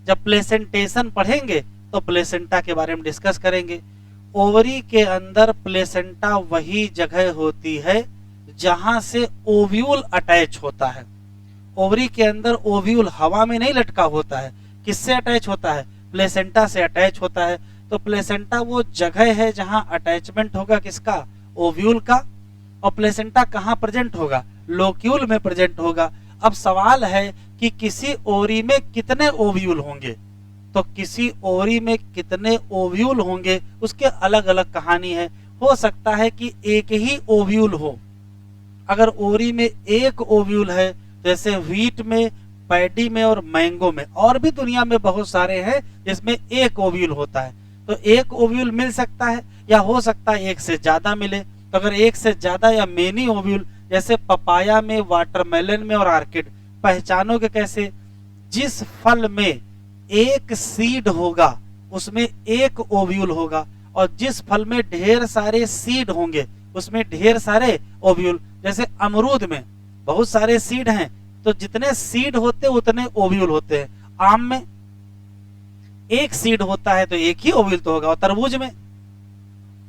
जब प्लेसेंटेशन पढ़ेंगे तो प्लेसेंटा के बारे में डिस्कस करेंगे। ओवरी के अंदर प्लेसेंटा वही जगह होती है जहां से ओव्यूल अटैच होता है। ओवरी के अंदर ओव्यूल हवा में नहीं लटका होता है, किससे अटैच होता है, प्लेसेंटा से अटैच होता है। तो प्लेसेंटा वो जगह है जहां अटैचमेंट होगा किसका, ओव्यूल का। और प्लेसेंटा कहां प्रेजेंट होगा, लोक्यूल में प्रेजेंट होगा। अब सवाल है कि किसी ओवरी में कितने ओव्यूल होंगे, तो किसी ओवरी में कितने ओव्यूल होंगे उसके अलग अलग कहानी है। हो सकता है कि एक ही ओव्यूल हो। अगर ओवरी में एक ओव्यूल है जैसे व्हीट में, पैडी में और मैंगो में, और भी दुनिया में बहुत सारे हैं जिसमें एक ओव्यूल होता है। तो एक ओव्यूल मिल सकता है या हो सकता है एक से ज्यादा मिले। तो अगर एक से ज्यादा या मेनी ओव्यूल, जैसे पपाया में, वाटरमेलन में और आर्किड, पहचानोगे कैसे? जिस फल में एक सीड होगा उसमें एक ओव्यूल होगा, और जिस फल में ढेर सारे सीड होंगे उसमें ढेर सारे ओव्यूल। जैसे अमरूद में बहुत सारे सीड हैं, तो जितने सीड होते उतने ओव्यूल होते हैं। आम में एक सीड होता है तो एक ही ओव्यूल तो होगा। और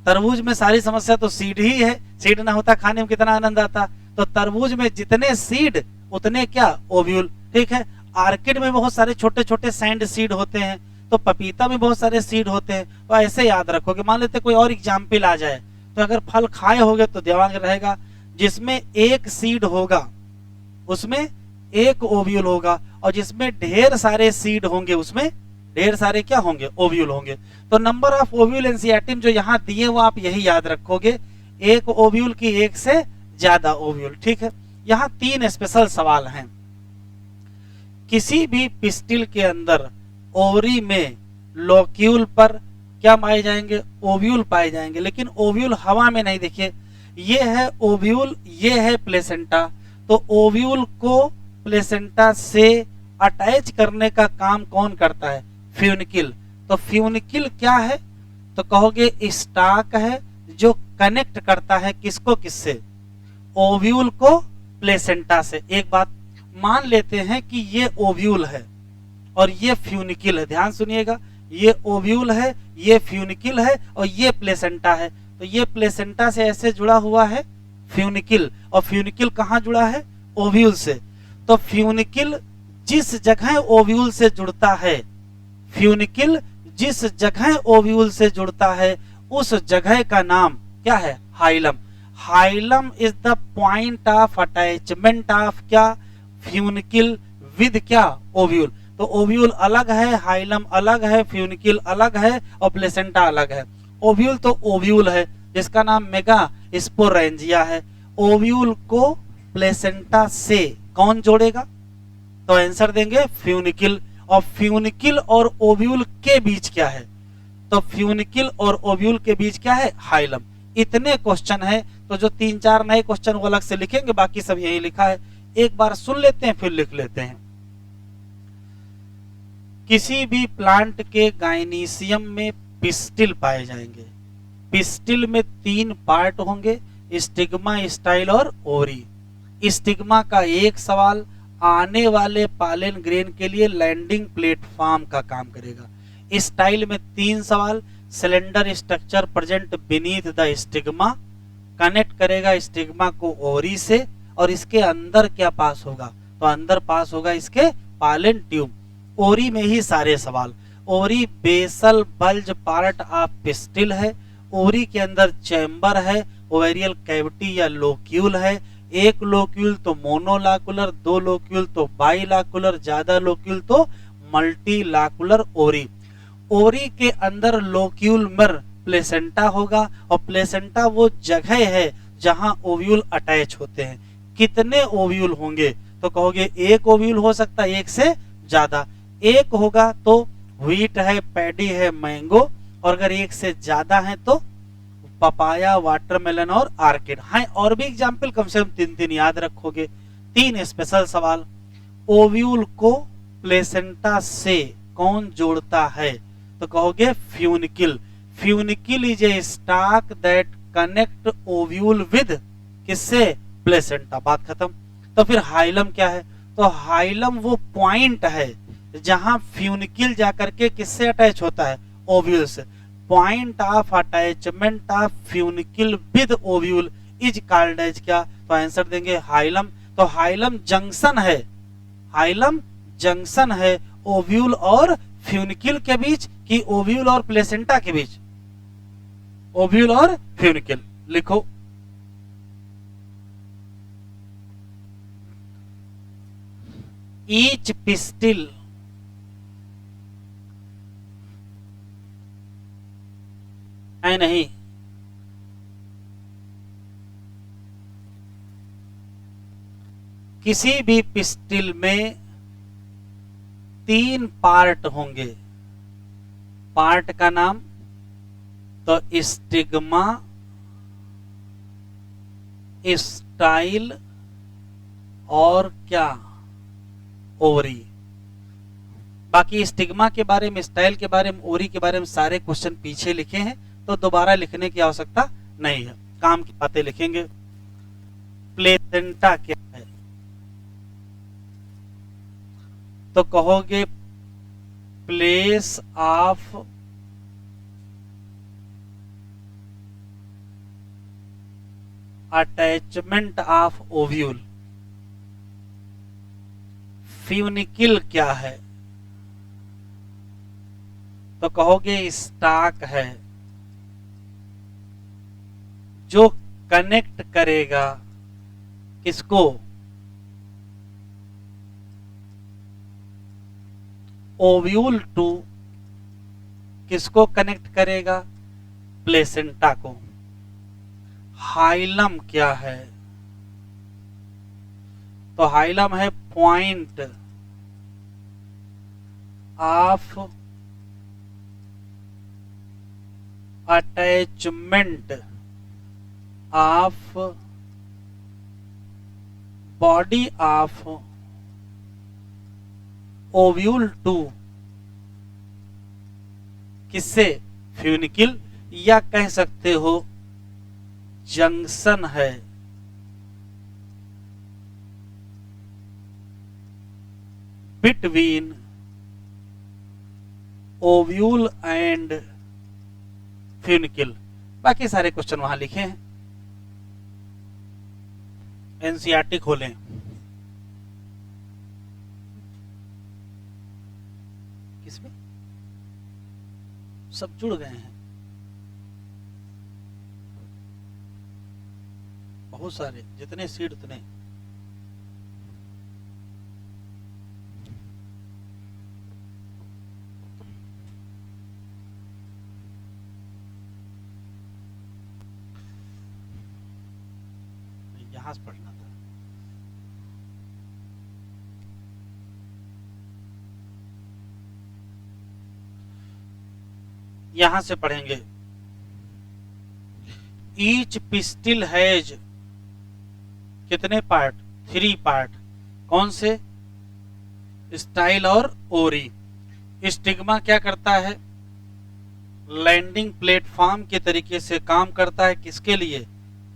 तरबूज में सारी समस्या तो सीड ही है, सीड ना होता खाने में कितना आनंद आता। तो तरबूज में जितने सीड उतने क्या ओव्यूल, ठीक है। आर्किड में बहुत सारे छोटे छोटे सैंड सीड होते हैं, तो पपीता में बहुत सारे सीड होते हैं। तो ऐसे याद रखोगे। मान लेते कोई और एग्जाम्पल आ जाए, तो अगर फल खाए होगे तो दिमाग रहेगा जिसमें एक सीड होगा उसमें एक ओव्यूल होगा, और जिसमें ढेर सारे सीड होंगे उसमें ढेर सारे क्या होंगे? ओव्यूल होंगे। तो नंबर ऑफ ओव्यूल एनसीईआरटी जो यहाँ दिए वो आप यही याद रखोगे, एक ओव्यूल की एक से ज्यादा ओव्यूल, ठीक है। यहाँ 3 स्पेशल सवाल हैं। किसी भी पिस्टिल के अंदर ओवरी में लोक्यूल पर क्या पाए जाएंगे? ओव्यूल पाए जाएंगे, लेकिन ओव्यूल हवा में नहीं। देखिए ये है ओव्यूल, ये है प्लेसेंटा। तो ओव्यूल को प्लेसेंटा से अटैच करने का काम कौन करता है? फ्यूनिकिल। तो फ्यूनिकिल क्या है? तो कहोगे स्टाक है जो कनेक्ट करता है किसको किससे? ओव्यूल को प्लेसेंटा से। एक बात मान लेते हैं कि ये ओव्यूल है और ये फ्यूनिकिल है, ध्यान सुनिएगा, ये ओव्यूल है, ये फ्यूनिकिल है और ये प्लेसेंटा है। तो ये प्लेसेंटा से ऐसे जुड़ा हुआ है फ्यूनिकिल, और फ्यूनिकिल कहाँ जुड़ा है? ओव्यूल से। तो फ्यूनिकिल जिस जगह ओव्यूल से जुड़ता है, फ्यूनिकिल जिस जगह ओव्यूल से जुड़ता है उस जगह का नाम क्या है? Hilum. Hilum is the point of attachment of क्या? फ्यूनिकिल विद क्या? ओव्यूल। तो ओव्यूल अलग है, हाइलम अलग है, फ्यूनिकिल अलग है और प्लेसेंटा अलग है। ओव्यूल तो ओव्यूल है जिसका नाम मेगा स्पोरेंजिया है। ओव्यूल को प्लेसेंटा से कौन जोड़ेगा? तो आंसर देंगे फ्यूनिकिल। और फ्यूनिकिल और ओव्यूल के बीच क्या है? तो फ्यूनिकिल और ओव्यूल के बीच क्या है? हाइलम। इतने क्वेश्चन है, तो जो 3-4 नए क्वेश्चन वो अलग से लिखेंगे, बाकी सब यही लिखा है। एक बार सुन लेते हैं फिर लिख लेते हैं। किसी भी प्लांट के गाइनीशियम में पिस्टिल पाए जाएंगे। पिस्टिल में 3 पार्ट होंगे, स्टिग्मा, स्टाइल और ओरी। स्टिग्मा का एक सवाल आने वाले पालन ग्रेन के लिए लैंडिंग प्लेटफॉर्म का काम करेगा। स्टाइल में 3 सवाल, cylinder structure present beneath the stigma, connect करेगा स्टिग्मा को ओरी से, और इसके अंदर क्या पास होगा? तो अंदर पास होगा इसके पालन ट्यूब। ओरी में ही सारे सवाल। Ovary basal bulge part of pistil है। ओरी के अंदर चैम्बर है, ओवेरियल कैविटी या लोक्यूल है। एक लोक्यूल तो मोनोलाकुलर, 2 लोक्यूल तो बाइलाकुलर, ज्यादा लोक्यूल तो मल्टीलाकुलर ओरी। ओरी के अंदर लोक्यूल मर प्लेसेंटा होगा, और प्लेसेंटा वो जगह है जहां ओव्यूल अटैच होते हैं। कितने ओव्यूल होंगे? तो कहोगे एक ओव्यूल हो सकता है, एक से ज्यादा। एक होगा तो व्हीट है, पैडी है, मैंगो, और अगर एक से ज्यादा है तो पपाया, वाटरमेलन और आर्किड। हाँ, और भी एग्जाम्पल कम से कम 3-3 याद रखोगे। 3 स्पेशल सवाल। ओव्यूल को प्लेसेंटा से कौन जोड़ता है? तो कहोगे funicle. Funicle is a stalk that connect ovule with किससे? प्लेसेंटा। बात खत्म। तो फिर हाइलम क्या है? तो हाइलम वो पॉइंट है जहां फ्यूनिकिल जाकर के किससे अटैच होता है? ओव्यूल से। Point of attachment of funicle with ovule is called as क्या? तो आंसर देंगे हाइलम। तो हाइलम जंक्शन है, हाइलम जंक्शन है ओव्यूल और फ्यूनिकिल के बीच, कि ओव्यूल और प्लेसेंटा के बीच? ओव्यूल और फ्यूनिकिल। लिखो ईच पिस्टिल है नहीं, किसी भी पिस्टिल में 3 पार्ट होंगे। पार्ट का नाम तो स्टिग्मा, स्टाइल और क्या, ओवरी। बाकी स्टिग्मा के बारे में, स्टाइल के बारे में, ओवरी के बारे में सारे क्वेश्चन पीछे लिखे हैं, तो दोबारा लिखने की आवश्यकता नहीं है, काम की बातें लिखेंगे। प्लेसेंटा क्या है तो कहोगे place of attachment of ovule. Funicle क्या है तो कहोगे स्टाक है, जो कनेक्ट करेगा किसको, ओव्यूल टू, किसको कनेक्ट करेगा, प्लेसेंटा को। हाइलम क्या है तो हाइलम है point of attachment of body of ovule to, किससे, फ्यूनिकिल, या कह सकते हो जंक्शन है बिटवीन ओव्यूल एंड फ्यूनिकिल। बाकी सारे क्वेश्चन वहां लिखे हैं, एनसीईआरटी खोलें। किसमें सब जुड़ गए हैं, बहुत सारे, जितने सीट उतने। यहां से पढ़ना था। यहां से पढ़ेंगे। ईच पिस्टिल हैज कितने पार्ट, 3 पार्ट। कौन से, स्टाइल और ओरी। स्टिग्मा क्या करता है, लैंडिंग प्लेटफॉर्म के तरीके से काम करता है, किसके लिए,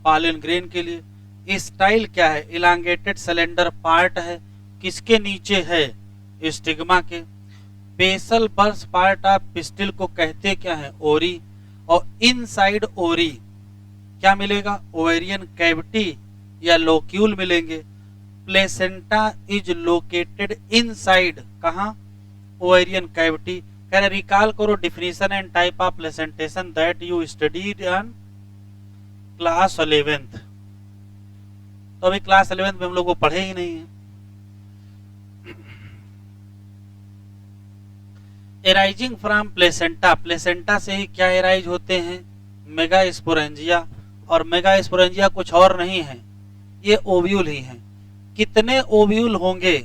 पॉलन ग्रेन के लिए। स्टाइल क्या है, इलांगेटेड सिलेंडर पार्ट है, किसके नीचे है, स्टिग्मा के। Basal bulge part of pistil को कहते क्या है, ओरी। और इनसाइड ओरी क्या मिलेगा, ओवेरियन कैविटी या लोक्यूल मिलेंगे। प्लेसेंटा इज लोकेटेड इनसाइड, कहां, ओवेरियन कैविटी। कह रहे रिकॉल करो definition and type of placentation that you studied in class 11th। तो अभी क्लास 11th में हम लोग को पढ़े ही नहीं है। एराइजिंग फ्रॉम प्लेसेंटा, प्लेसेंटा से ही क्या एराइज होते हैं, मेगा स्पोरेंजिया। और मेगा स्पोरेंजिया कुछ और नहीं है, ये ओव्यूल ही हैं। कितने ओव्यूल होंगे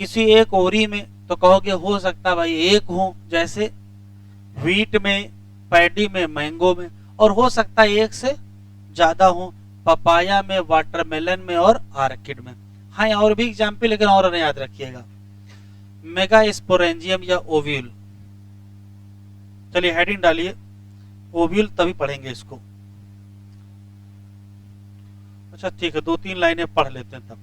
किसी एक ओरी में तो कहोगे हो सकता भाई एक हो, जैसे व्हीट में, पैडी में, मैंगो में। और हो सकता है एक से ज्यादा हो, पपाया में, वाटरमेलन में और आर्किड में। हाँ और भी एग्जाम्पल, लेकिन और याद रखिएगा। मेगा स्पोरेंजियम या ओव्यूल। चलिए हेडिंग डालिए, ओव्यूल तभी पढ़ेंगे इसको। अच्छा ठीक है, 2-3 लाइनें पढ़ लेते हैं तब।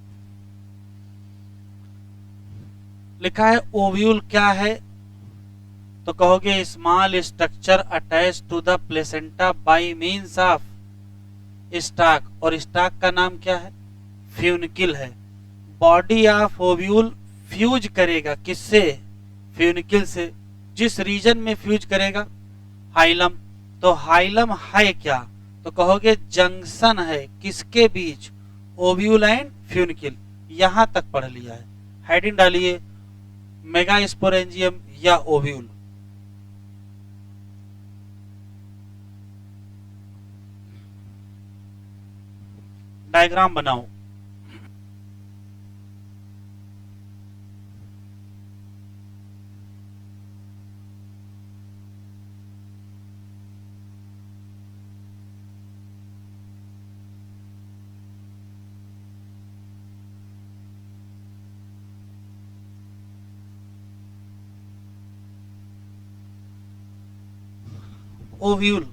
लिखा है ओव्यूल क्या है तो कहोगे small structure attach to the placenta by means of stalk. और स्टाक का नाम क्या है, फ्यूनिकिल है। बॉडी ऑफ ओव्यूल फ्यूज करेगा किससे, फ्यूनिकिल से। जिस रीजन में फ्यूज करेगा, हाइलम। तो हाइलम है क्या तो कहोगे जंक्शन है, किसके बीच, ओव्यूल एंड फ्यूनिकिल। यहां तक पढ़ लिया है। हेडिंग डालिए, मेगा स्पोरेंजियम या ओव्यूल। डायग्राम बनाओ। ओव्यूल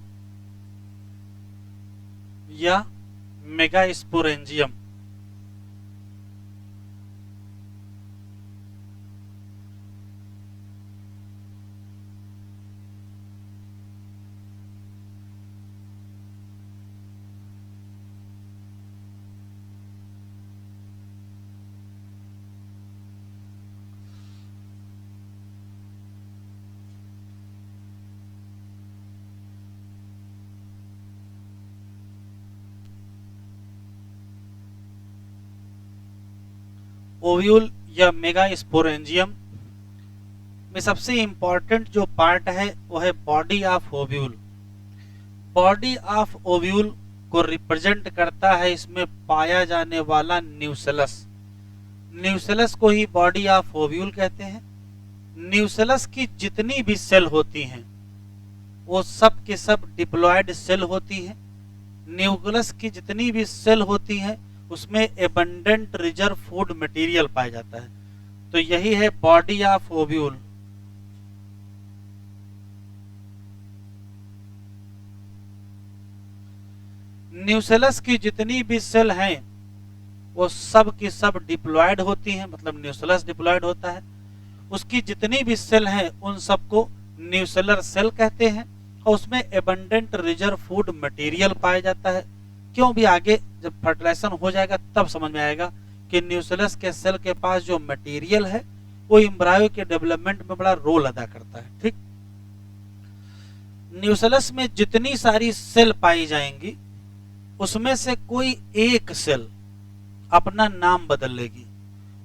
या मेगास्पोरेंजियम। ओव्यूल या मेगास्पोरेंजियम में सबसे इंपॉर्टेंट जो पार्ट है वो है body of ovule. Body of ovule को रिप्रेजेंट करता है इसमें पाया जाने वाला न्यूसेलस। न्यूसेलस को ही बॉडी ऑफ ओव्यूल कहते हैं। न्यूसेलस की जितनी भी सेल होती हैं वो सब के सब डिप्लॉयड सेल होती हैं। न्यूक्लियस की जितनी भी सेल होती हैं उसमें एबंडेंट रिजर्व फूड मटेरियल पाया जाता है। तो यही है बॉडी ऑफ ओव्यूल। न्यूसेलस की जितनी भी सेल हैं वो सब की सब डिप्लॉयड होती हैं, मतलब न्यूसेलस डिप्लॉयड होता है। उसकी जितनी भी सेल हैं उन सबको न्यूसेलर सेल कहते हैं और उसमें एबंडेंट रिजर्व फूड मटेरियल पाया जाता है। क्यों भी आगे जब फर्टिलाइजेशन हो जाएगा तब समझ में आएगा कि न्यूसेलस के सेल के पास जो मटेरियल है वो एम्ब्रायो के डेवलपमेंट में बड़ा रोल अदा करता है। ठीक, न्यूसेलस में जितनी सारी सेल पाई जाएंगी उसमें से कोई एक सेल अपना नाम बदल लेगी।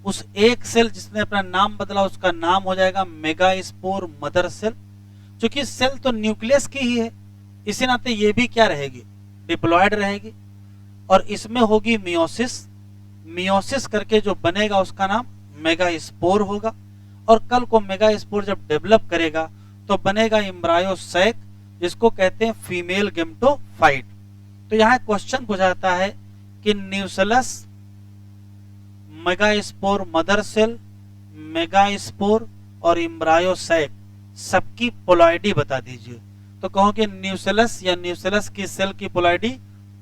उस एक सेल जिसने अपना नाम बदला उसका नाम हो जाएगा मेगास्पोर मदर सेल। क्योंकि सेल तो न्यूक्लियस की ही है, इसी नाते ये भी क्या रहेगी, डिप्लॉयड रहेगी। और इसमें होगी मियोसिस। मियोसिस करके जो बनेगा उसका नाम मेगास्पोर होगा। और कल को मेगास्पोर जब डेवलप करेगा तो बनेगा एम्ब्रायो सैक, जिसको कहते हैं फीमेल गेमेटोफाइट। तो यहाँ क्वेश्चन पूछाता है कि nucellus, megaspore mother cell, megaspore और एम्ब्रायो सैक सबकी पोलॉइडी बता दीजिए। तो कहोगे न्यूसेलस या न्यूसेलस की सेल की पोलॉइडी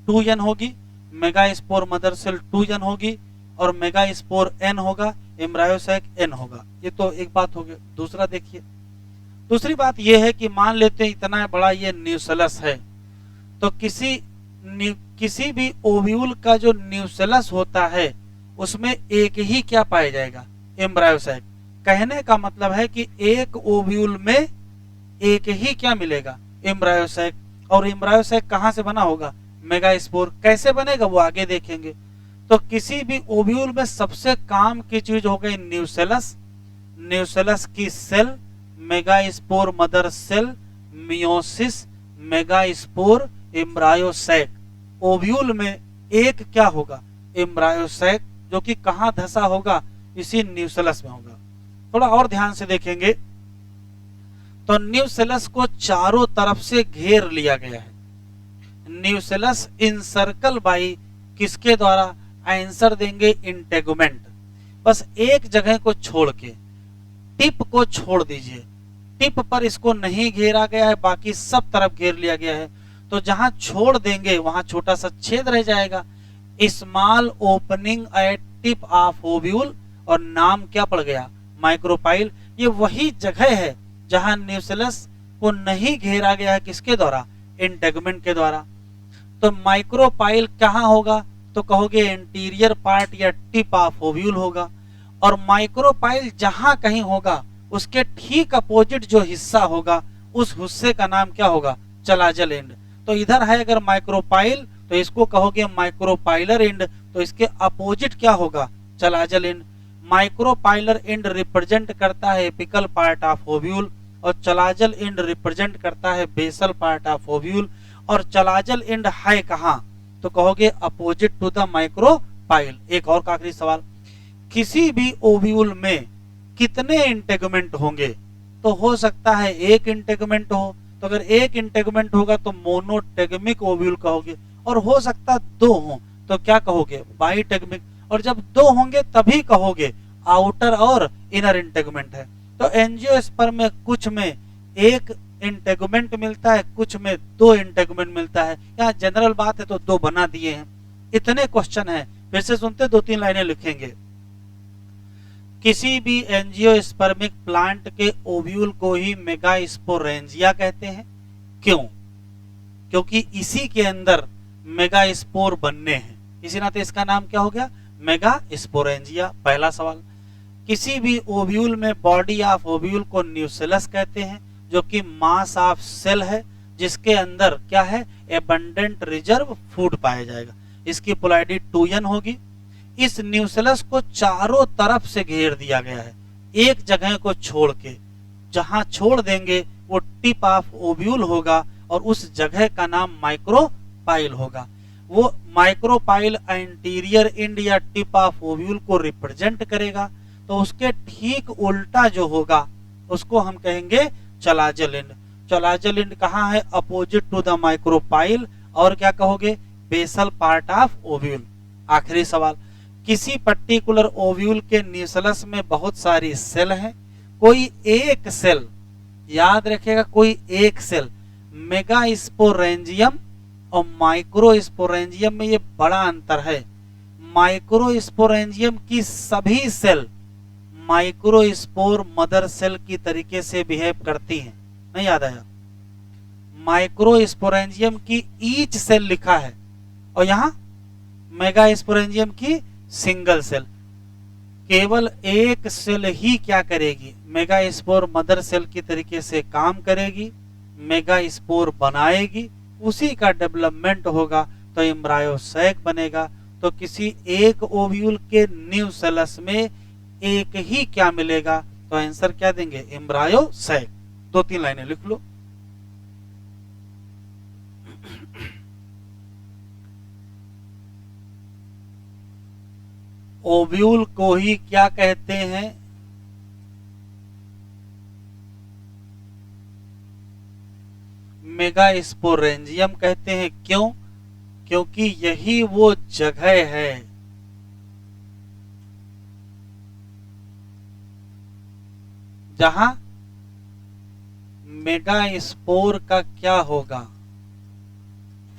2n होगी, मेगास्पोर मदर सेल 2n होगी और मेगास्पोर n होगा, एम्ब्रायो सैक n होगा। ये तो एक बात हो गई। दूसरा देखिए, दूसरी बात यह है कि मान लेते हैं इतना बड़ा ये न्यूसेलस है तो किसी भी ओव्यूल का जो न्यूसेलस होता है उसमें एक ही क्या पाया जाएगा, एम्ब्रायो सैक। कहने का मतलब है कि एक ओव्यूल में एक ही क्या मिलेगा, एम्ब्रायो सैक। और एम्ब्रायो सैक कहां से बना होगा, मेगास्पोर। कैसे बनेगा वो आगे देखेंगे। तो किसी भी ओव्यूल में सबसे काम की चीज हो गई न्यूसेलस, न्यूसेलस की cell, megaspore mother cell, meiosis, megaspore, embryo sac. Ovule में एक क्या होगा, एम्ब्रायो सैक, जो कि कहां धसा होगा, इसी न्यूसेलस में होगा। थोड़ा और ध्यान से देखेंगे तो न्यूसेलस को चारों तरफ से घेर लिया गया है। न्यूसेलस इनसर्कल बाई किसके द्वारा, आंसर देंगे इंटेगुमेंट। बस एक जगह को छोड़ के, टिप को छोड़ दीजिए, टिप पर इसको नहीं घेरा गया है, बाकी सब तरफ घेर लिया गया है। तो जहां छोड़ देंगे वहां छोटा सा छेद रह जाएगा, small opening eight tip of ovule, और नाम क्या पड़ गया, माइक्रोपाइल। ये वही जगह है जहां न्यूसेलस को नहीं घेरा गया है, किसके द्वारा, इंटेगुमेंट के द्वारा। तो माइक्रोपाइल कहां होगा, तो कहोगे इंटीरियर पार्ट या टिप ऑफ ओव्यूल होगा। और माइक्रोपाइल जहां कहीं होगा उसके ठीक अपोजिट जो हिस्सा होगा उस हिस्से का नाम क्या होगा, चलाजल एंड। तो इधर है अगर माइक्रोपाइल तो इसको कहोगे माइक्रोपाइलर एंड, तो इसके अपोजिट क्या होगा, chalazal end. Micropylar and represent करता है एपिकल पार्ट ऑफ ओव्यूल और चलाजल एंड रिप्रेजेंट करता है बेसल पार्ट ऑफ ओव्यूल। और चलाजल एंड है कहां, तो कहोगे अपोजिट टू द माइक्रोपाइल। एक और आखिरी सवाल, किसी भी ओव्यूल में कितने इंटेगुमेंट होंगे, तो हो सकता है एक इंटेगुमेंट हो। तो अगर एक इंटेगुमेंट होगा तो मोनोटेगमिक ओव्यूल कहोगे, और हो सकता दो हो तो क्या कहोगे, बाइटेगमिक। और जब दो होंगे तभी कहोगे आउटर और इनर इंटेगुमेंट है। तो एंजियोस्पर्म में कुछ में एक इंटेगुमेंट मिलता है, कुछ में 2 इंटेगुमेंट मिलता है। यहाँ जनरल बात है तो 2 बना दिए हैं। इतने क्वेश्चन है, फिर से सुनते 2-3 लाइनें लिखेंगे। किसी भी एंजियोस्पर्मिक प्लांट के ओव्यूल को ही मेगास्पोरेंजिया कहते हैं। क्यों? क्योंकि इसी के अंदर मेगास्पोर बनने हैं, इसी नाते इसका नाम क्या हो गया, मेगास्पोरेंजिया। पहला सवाल। किसी भी ओव्यूल में बॉडी ऑफ ओव्यूल को न्यूसेलस कहते हैं, जो कि मास ऑफ सेल है, जिसके अंदर क्या है, एबंडेंट रिजर्व फूड पाया जाएगा। इसकी पोलैरिटी 2n होगी। इस न्यूसेलस को चारों तरफ से घेर दिया गया है, एक जगह को छोड़ के। जहां छोड़ देंगे वो टिप ऑफ ओव्यूल होगा और उस जगह का नाम माइक्रोपाइल होगा। वो माइक्रोपाइल एंटीरियर एंड या टिप ऑफ ओव्यूल को रिप्रेजेंट करेगा। तो उसके ठीक उल्टा जो होगा उसको हम कहेंगे चलाजल एंड। चलाजल एंड कहाँ है, अपोजिट टू द माइक्रोपाइल। और क्या कहोगे, बेसल पार्ट ऑफ ओव्यूल। आखिरी सवाल। किसी पर्टिकुलर ओव्यूल के न्यूसेलस में बहुत सारी सेल हैं, कोई एक सेल, याद रखिएगा, कोई एक सेल मेगास्पोरेंजियम और माइक्रोस्पोरेंजियम में ये बड़ा अंतर है। माइक्रोस्पोरेंजियम की सभी सेल माइक्रोस्पोर मदर सेल की तरीके से बिहेव करती हैं। नहीं याद आया? माइक्रोस्पोरेंजियम की ईच सेल लिखा है और यहां मेगास्पोरेंजियम की सिंगल सेल। केवल एक सेल ही क्या करेगी, मेगास्पोर मदर सेल की तरीके से काम करेगी, मेगास्पोर बनाएगी, उसी का डेवलपमेंट होगा तो एम्ब्रायोसैक बनेगा। तो किसी एक ओव्यूल के न्यूसेलस में एक ही क्या मिलेगा, तो आंसर क्या देंगे, एम्ब्रायोसैक। 2-3 लाइनें लिख लो। ओव्यूल को ही क्या कहते हैं, मेगास्पोरेंजियम कहते हैं। क्यों? क्योंकि यही वो जगह है जहां मेगास्पोर का क्या होगा,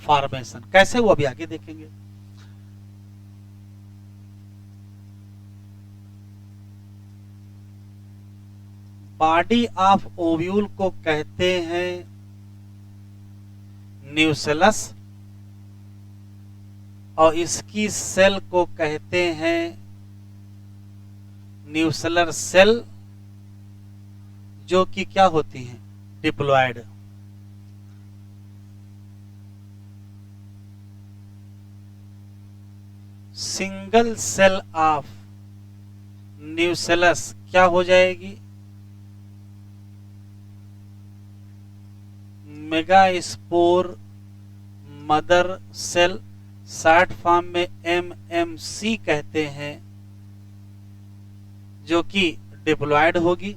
फॉर्मेशन। कैसे वो अभी आगे देखेंगे। बॉडी ऑफ ओव्यूल को कहते हैं न्यूसेलस और इसकी सेल को कहते हैं न्यूसेलर सेल, जो कि क्या होती हैं, diploid. Single cell of nucellus क्या हो जाएगी, megaspore mother cell. Short form में MMC कहते हैं, जो कि डिप्लॉयड होगी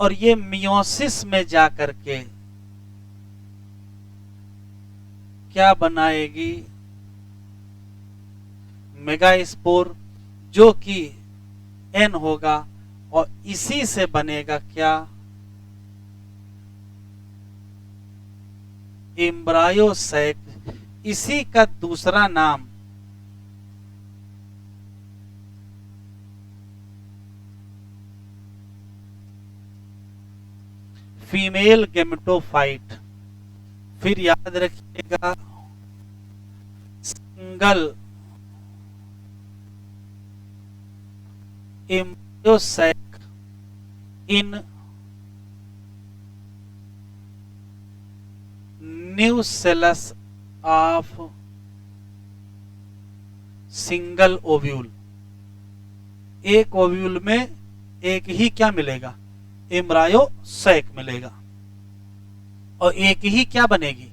और ये मियोसिस में जाकर के क्या बनाएगी, मेगास्पोर, जो कि N होगा और इसी से बनेगा क्या, एम्ब्रायोसैक। इसी का दूसरा नाम फीमेल गेमेटोफाइट। फिर याद रखिएगा single embryo sac in nucellus of single ovule. एक ओव्यूल में एक ही क्या मिलेगा, एम्ब्रायोसैक मिलेगा और एक ही क्या बनेगी,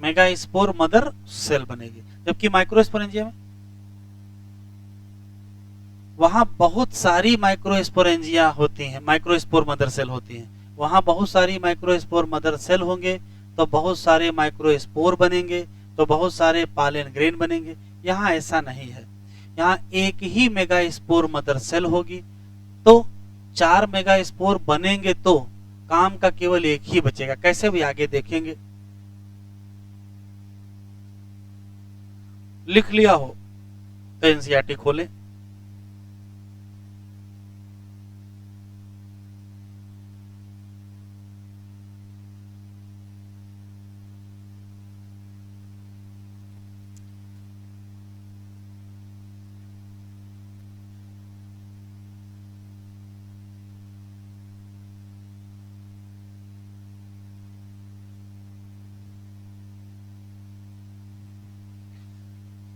मेगास्पोर मदर सेल बनेगी। जबकि माइक्रोस्पोरेंजिया में वहां बहुत सारी माइक्रोस्पोरेंजिया होती हैं, माइक्रोस्पोर मदर सेल होती हैं। वहां बहुत सारी माइक्रोस्पोर मदर सेल होंगे तो बहुत सारे माइक्रोस्पोर बनेंगे, तो बहुत सारे पालन ग्रेन बनेंगे। यहाँ ऐसा नहीं है, यहाँ एक ही मेगास्पोर मदर सेल होगी। तो 4 मेगास्पोर बनेंगे तो काम का केवल एक ही बचेगा। कैसे भी आगे देखेंगे। लिख लिया हो तो एनसीईआरटी खोलें।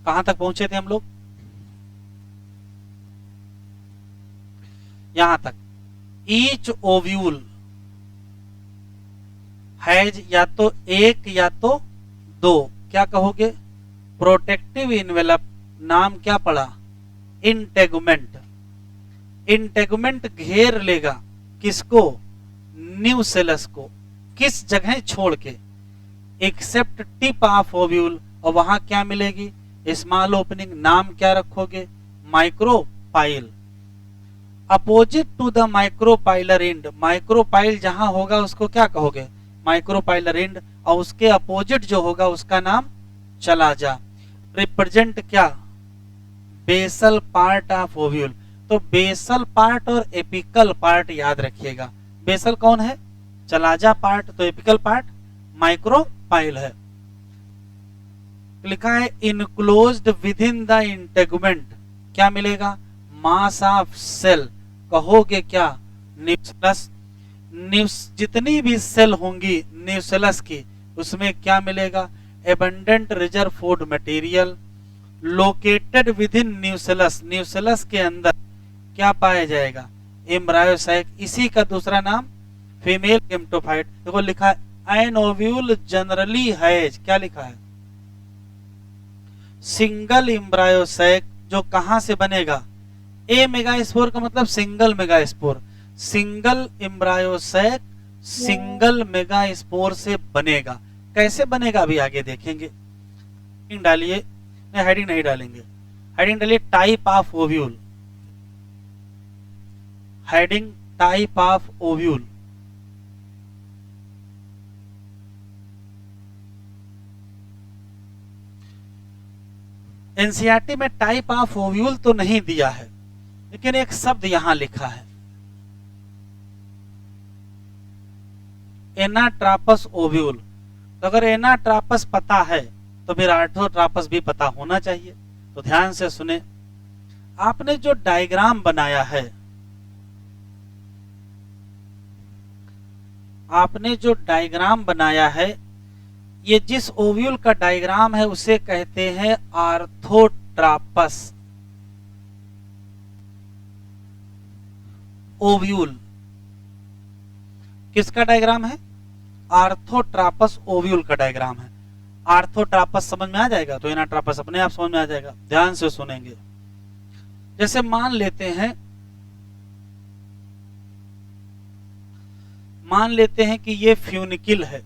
कहां तक पहुंचे थे हम लोग? यहां तक। ईच ओव्यूल हैज या तो एक या तो दो, क्या कहोगे? Protective envelope. नाम क्या पड़ा? इंटेगुमेंट। इंटेगुमेंट घेर लेगा किसको? न्यूसेलस को। किस जगह छोड़ के? Except tip of ovule. और वहां क्या मिलेगी? Small opening. नाम क्या रखोगे? Micropyle. Opposite to the micropylar end. Micropyle जहां होगा उसको क्या कहोगे? Micropylar end. और उसके अपोजिट जो होगा उसका नाम चला जा। रिप्रेजेंट क्या? Basal part of ovule. तो बेसल पार्ट और एपिकल पार्ट याद रखिएगा। बेसल कौन है? Chalaza part. तो एपिकल पार्ट माइक्रोपाइल है। लिखा है enclosed within the integument. क्या मिलेगा? Mass of cell. कहोगे क्या? न्यूसेलस। जितनी भी सेल होंगी न्यूसेलस की उसमें क्या मिलेगा? Abundant reserve food material. Located with in nucellus. Nucellus के अंदर क्या पाया जाएगा? एम्ब्रायोसाइक। इसी का दूसरा नाम फीमेल गेमेटोफाइट। देखो लिखा है एन ओव्यूल जनरली हैज। क्या लिखा है? Single embryo sac. जो कहां से बनेगा? ए मेगास्पोर का मतलब single megaspore. Single embryo sac single megaspore से बनेगा। कैसे बनेगा अभी आगे देखेंगे। हेडिंग डालिए। हेडिंग नहीं डालेंगे। हेडिंग डालिए type of ovule. Heading type of ovule. NCERT में टाइप ऑफ ओव्यूल तो नहीं दिया है, लेकिन एक शब्द यहां लिखा है एनाट्रापस ओव्यूल। तो अगर एनाट्रापस पता है तो फिर आर्थोट्रापस भी पता होना चाहिए। तो ध्यान से सुने। आपने जो डायग्राम बनाया है, आपने जो डायग्राम बनाया है, ये जिस ओव्यूल का डायग्राम है उसे कहते हैं आर्थोट्रापस ओव्यूल। किसका डायग्राम है? आर्थोट्रापस ओव्यूल का डायग्राम है। आर्थोट्रापस समझ में आ जाएगा तो एनाट्रापस अपने आप समझ में आ जाएगा। ध्यान से सुनेंगे। जैसे मान लेते हैं कि ये फ्यूनिकिल है,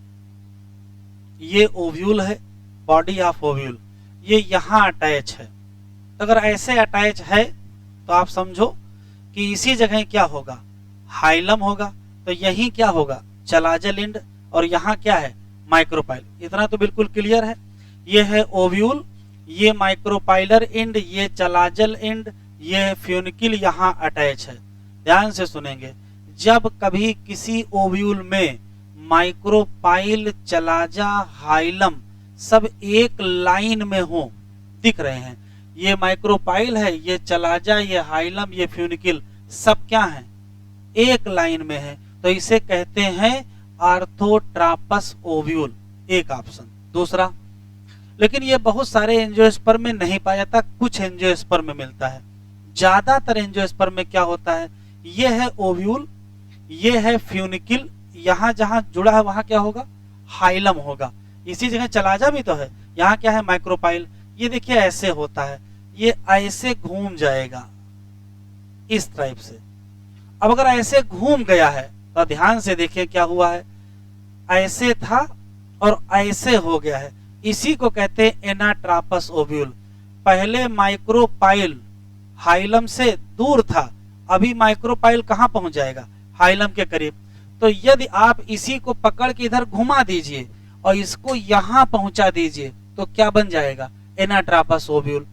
ये ओव्यूल है, बॉडी ऑफ ओव्यूल, ये यहां अटैच है। तो अगर ऐसे अटैच है तो आप समझो कि इसी जगह क्या होगा? हाइलम होगा। तो यही क्या होगा? Chalazal end. और यहां क्या है? माइक्रोपाइल। इतना तो बिल्कुल क्लियर है। ये है ओव्यूल, ये माइक्रोपाइलर एंड, ये चलाजल एंड, ये फ्यूनिकिल यहां अटैच है। ध्यान से सुनेंगे। जब कभी किसी ओव्यूल में माइक्रोपाइल, चलाजा, हाइलम सब एक लाइन में हो, दिख रहे हैं, ये माइक्रोपाइल है, ये चलाजा, ये हाइलम, ये फ्यूनिकिल सब क्या है? एक लाइन में है। तो इसे कहते हैं आर्थोट्रापस ओव्यूल। एक ऑप्शन। दूसरा, लेकिन ये बहुत सारे एंजियोस्पर्म में नहीं पाया जाता, कुछ एंजियोस्पर्म में मिलता है। ज्यादातर एंजियोस्पर्म में क्या होता है? ये है ओव्यूल, ये है फ्यूनिकिल, यहां जहां जुड़ा है वहां क्या होगा? हाइलम होगा। इसी जगह चलाजा भी तो है, यहाँ क्या है? माइक्रोपाइल। ये देखिए ऐसे होता है, ये ऐसे घूम जाएगा इस टाइप से। अब अगर ऐसे घूम गया है तो ध्यान से देखिए क्या हुआ है। ऐसे था और ऐसे हो गया है। इसी को कहते हैं एनाट्रापस ओव्यूल। पहले माइक्रोपाइल हाइलम से दूर था, अभी माइक्रोपाइल कहां पहुंच जाएगा? हाइलम के करीब। तो यदि आप इसी को पकड़ के इधर घुमा दीजिए और इसको यहां पहुंचा दीजिए तो क्या बन जाएगा, एनाट्रापस ओव्यूल।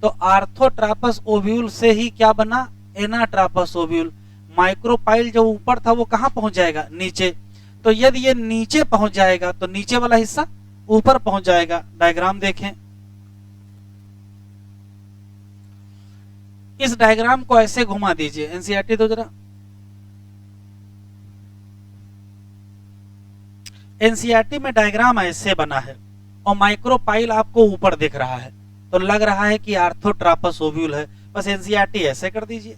तो आर्थोट्रापस ओव्यूल से ही क्या बना, एनाट्रापस ओव्यूल। माइक्रोपाइल जो ऊपर था वो कहां पहुंच जाएगा, नीचे। तो यदि ये नीचे पहुंच जाएगा तो नीचे वाला हिस्सा ऊपर पहुंच जाएगा। डायग्राम देखें, इस डायग्राम को ऐसे घुमा दीजिए, एनसीईआरटी दो जरा। एनसीईआरटी में डायग्राम ऐसे बना है और माइक्रोपाइल आपको ऊपर दिख रहा है, तो लग रहा है कि आर्थोट्रापस ओव्यूल है। बस एनसीईआरटी ऐसे कर दीजिए,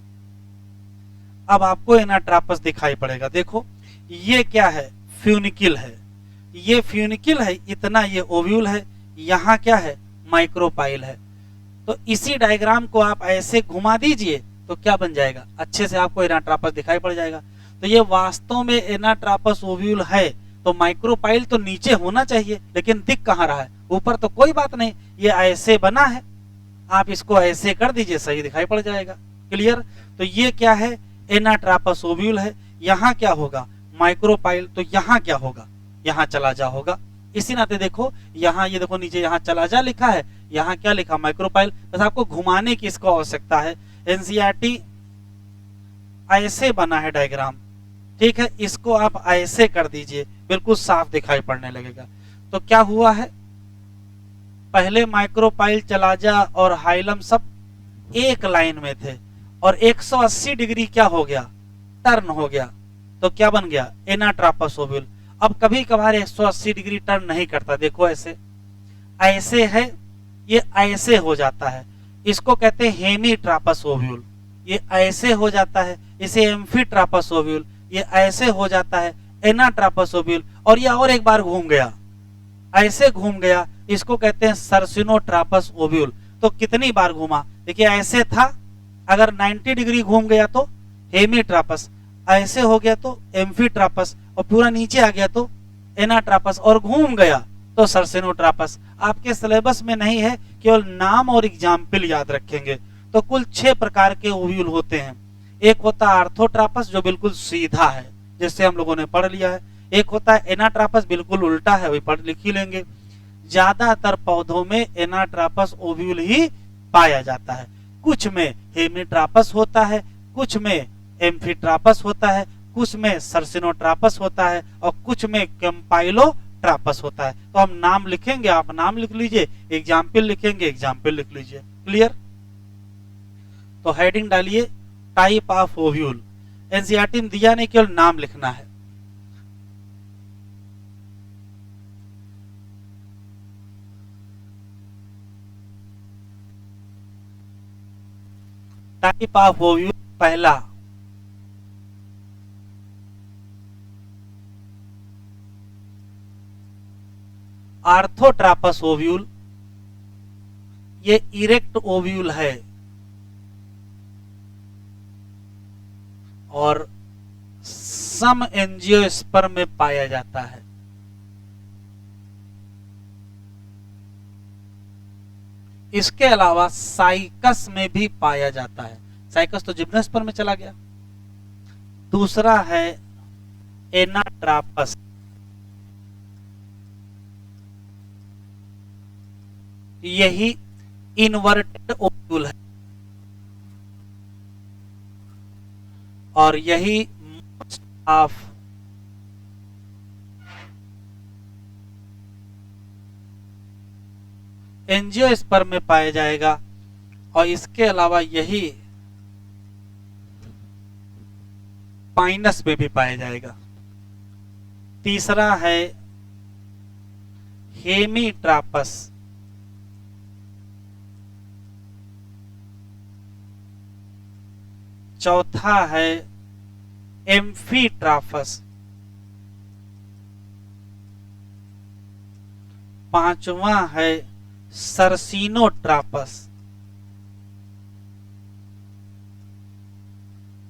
अब आपको एनाट्रापस दिखाई पड़ेगा। देखो ये क्या है, फ्यूनिकिल है, ये फ्यूनिकिल है, इतना ये ओव्यूल है, यहाँ क्या है, माइक्रोपाइल है। तो इसी डायग्राम को आप ऐसे घुमा दीजिए तो क्या बन जाएगा, अच्छे से आपको एनाट्रापस दिखाई पड़ जाएगा। तो ये वास्तव में एनाट्रापस ओव्यूल है। तो माइक्रोपाइल तो नीचे होना चाहिए, लेकिन दिख कहाँ रहा है, ऊपर। तो कोई बात नहीं, ये ऐसे बना है, आप इसको ऐसे कर दीजिए, सही दिखाई पड़ जाएगा। क्लियर। तो ये क्या है, एनाट्रापस ओव्यूल है। यहाँ क्या होगा, माइक्रोपाइल। तो यहाँ क्या होगा, यहाँ चला जा होगा। इसी नाते देखो यहाँ, ये देखो नीचे यहाँ चला जा लिखा है, यहाँ क्या लिखा, माइक्रोपाइल। बस आपको घुमाने की इसको आवश्यकता है। एनसीईआरटी ऐसे बना है डायग्राम, ठीक है, इसको आप ऐसे कर दीजिए, बिल्कुल साफ दिखाई पड़ने लगेगा। तो क्या हुआ है, पहले माइक्रोपाइल, चलाजा और हाइलम सब एक लाइन में थे और 180 डिग्री क्या हो गया, टर्न हो गया। तो क्या बन गया, एनाट्रापस ओव्यूल। अब कभी कभार 180 डिग्री टर्न नहीं करता, देखो ऐसे ऐसे है, ये ऐसे हो जाता है, इसको कहते हैं हेमीट्रापस ओव्यूल। ये ऐसे हो जाता है, इसे एम्फीट्रापस ओव्यूल। ये ऐसे हो जाता है, एनाट्रापस ओव्यूल। और ये और एक बार घूम गया, ऐसे घूम गया, इसको कहते हैं सर्सिनोट्रापस ओव्यूल। तो कितनी बार घूमा, देखिए ऐसे था, अगर 90 डिग्री घूम गया तो हेमीट्रापस, ऐसे हो गया तो एम्फीट्रापस, और पूरा नीचे आ गया तो एनाट्रापस, और घूम गया तो सर्सिनोट्रापस। आपके सिलेबस में नहीं है, केवल नाम और एग्जाम्पल याद रखेंगे। तो कुल 6 प्रकार के ओव्यूल होते हैं। एक होता है आर्थोट्रापस जो बिल्कुल सीधा है, जिससे हम लोगों ने पढ़ लिया है। एक होता है एनाट्रापस, बिल्कुल उल्टा है, वही पढ़ लिख ही लेंगे। ज्यादातर पौधों में एनाट्रापस ओव्यूल ही पाया जाता है। कुछ में हेमीट्रापस होता है, कुछ में एम्फीट्रापस होता है, कुछ में सर्सिनोट्रापस होता है, और कुछ में कैम्पाइलोट्रापस होता है। तो हम नाम लिखेंगे, आप नाम लिख लीजिए, एग्जाम्पल लिखेंगे, एग्जाम्पल लिख लीजिए। क्लियर। तो हेडिंग डालिए टाइप ऑफ ओव्यूल। एनसीईआरटी में दिया नहीं, केवल नाम लिखना है। टाइप ऑफ ओव्यूल, पहला आर्थोट्रापस ओव्यूल, ये इरेक्ट ओव्यूल है और सम एंजियोस्पर्म में पाया जाता है। इसके अलावा साइकस में भी पाया जाता है। साइकस तो जिम्नोस्पर्म में चला गया। दूसरा है एनाट्रापस, यही इन्वर्टेड ओव्यूल है और यही मोस्ट ऑफ एंजियोस्पर्म में पाया जाएगा। और इसके अलावा यही पाइनस में भी पाया जाएगा। तीसरा है हेमीट्रापस, चौथा है एम्फीट्रापस, पांचवा है सर्सिनोट्रापस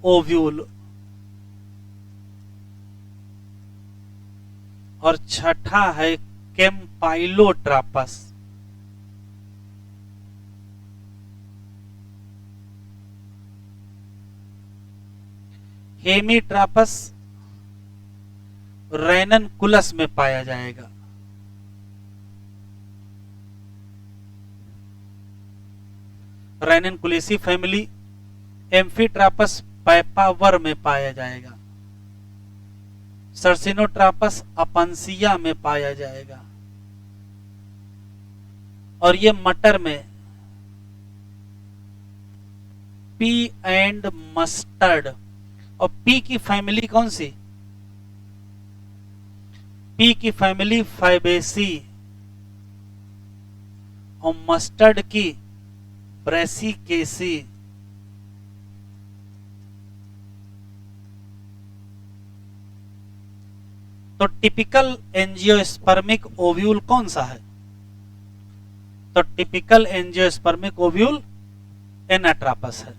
ओव्यूल, और छठा है कैम्पाइलोट्रापस। हेमीट्रापस, रेननकुलस में पाया जाएगा। रेननकुलेसी फैमिली एम्फीट्रापस पैपावर में पाया जाएगा। सर्सिनोट्रापस अपंसिया में पाया जाएगा। और ये मटर में पी एंड मस्टर्ड। और पी की फैमिली कौन सी? पी की फैमिली फाइबेसी और मस्टर्ड की ब्रेसिकेसी। तो टिपिकल एंजियोस्पर्मिक ओव्यूल कौन सा है? तो टिपिकल एंजियोस्पर्मिक ओव्यूल एनाट्रापस है।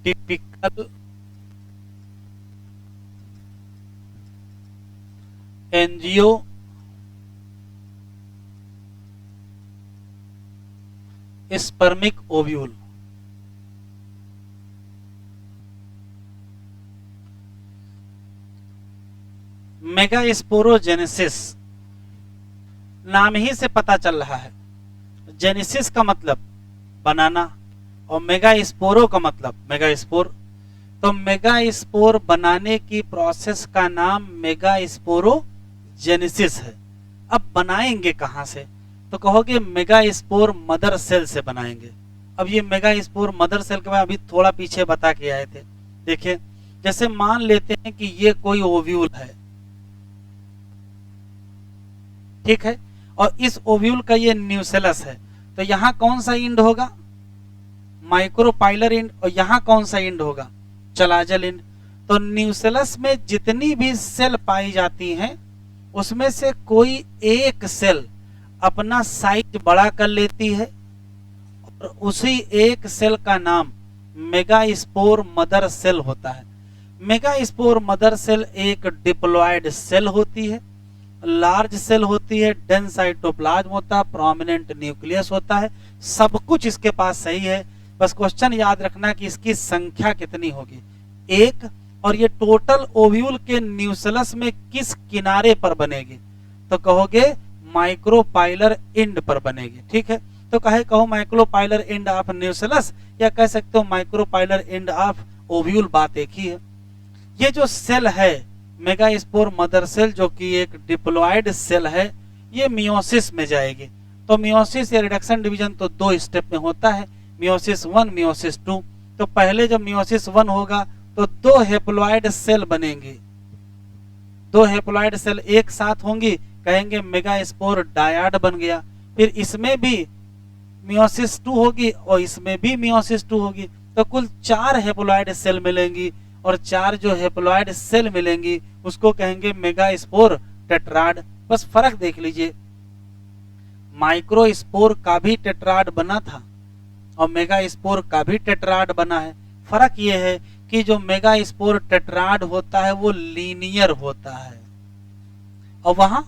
Typical angiospermic ovule. Megasporogenesis नाम ही से पता चल रहा है, जेनेसिस का मतलब बनाना और मेगास्पोरो का मतलब मेगास्पोर। तो मेगास्पोर बनाने की प्रोसेस का नाम मेगास्पोरोजेनेसिस है। अब बनाएंगे कहां से? तो कहोगे मेगास्पोर मदर सेल से बनाएंगे। अब ये मेगास्पोर मदर सेल के बारे में अभी थोड़ा पीछे बता के आए थे। देखिए, जैसे मान लेते हैं कि ये कोई ओव्यूल है, ठीक है, और इस ओव्यूल का ये न्यूसेलस है। तो यहां कौन सा इंड होगा? Micropylar end. और यहां कौन सा इंड होगा? चलाजल इंड। तो न्यूसेलस में जितनी भी सेल पाई जाती हैं उसमें से कोई एक सेल अपना साइज बड़ा कर लेती है और उसी एक सेल का नाम मेगास्पोर मदर सेल होता है। मेगास्पोर मदर सेल एक डिप्लॉयड सेल होती है, लार्ज सेल होती है, डेंस साइटोप्लाज्म होता है, प्रोमिनेंट न्यूक्लियस होता है, सब कुछ इसके पास सही है। बस क्वेश्चन याद रखना कि इसकी संख्या कितनी होगी, एक। और ये टोटल ओव्यूल के न्यूसेलस में किस किनारे पर बनेगी? तो कहोगे माइक्रोपाइलर एंड पर बनेगी, ठीक है। तो कहो माइक्रोपाइलर एंड ऑफ न्यूसेलस, या कह सकते हो माइक्रोपाइलर एंड ऑफ ओव्यूल, बात एक ही है। ये जो सेल है मेगास्पोर मदर सेल, जो कि एक डिप्लॉयड सेल है, ये मियोसिस में जाएगी। तो मियोसिस या रिडक्शन डिवीजन तो दो स्टेप में होता है, मियोसिस 1, मियोसिस 2। तो पहले जब मियोसिस 1 होगा तो दो हेप्लॉयड सेल बनेंगी, दो हेप्लॉयड सेल एक साथ होंगी, कहेंगे मेगास्पोर डायड बन गया। फिर इसमें भी मियोसिस 2 होगी और इसमें भी मियोसिस 2 होगी। तो कुल 4 हेप्लॉयड सेल मिलेंगी, और 4 जो हेप्लॉयड सेल मिलेंगी उसको कहेंगे मेगास्पोर टेट्राड। बस फर्क देख लीजिए, माइक्रोस्पोर का भी टेट्राड बना था और मेगास्पोर का भी टेट्राड बना है। फर्क ये है कि जो मेगास्पोर टेट्राड होता है वो लीनियर होता है, और वहां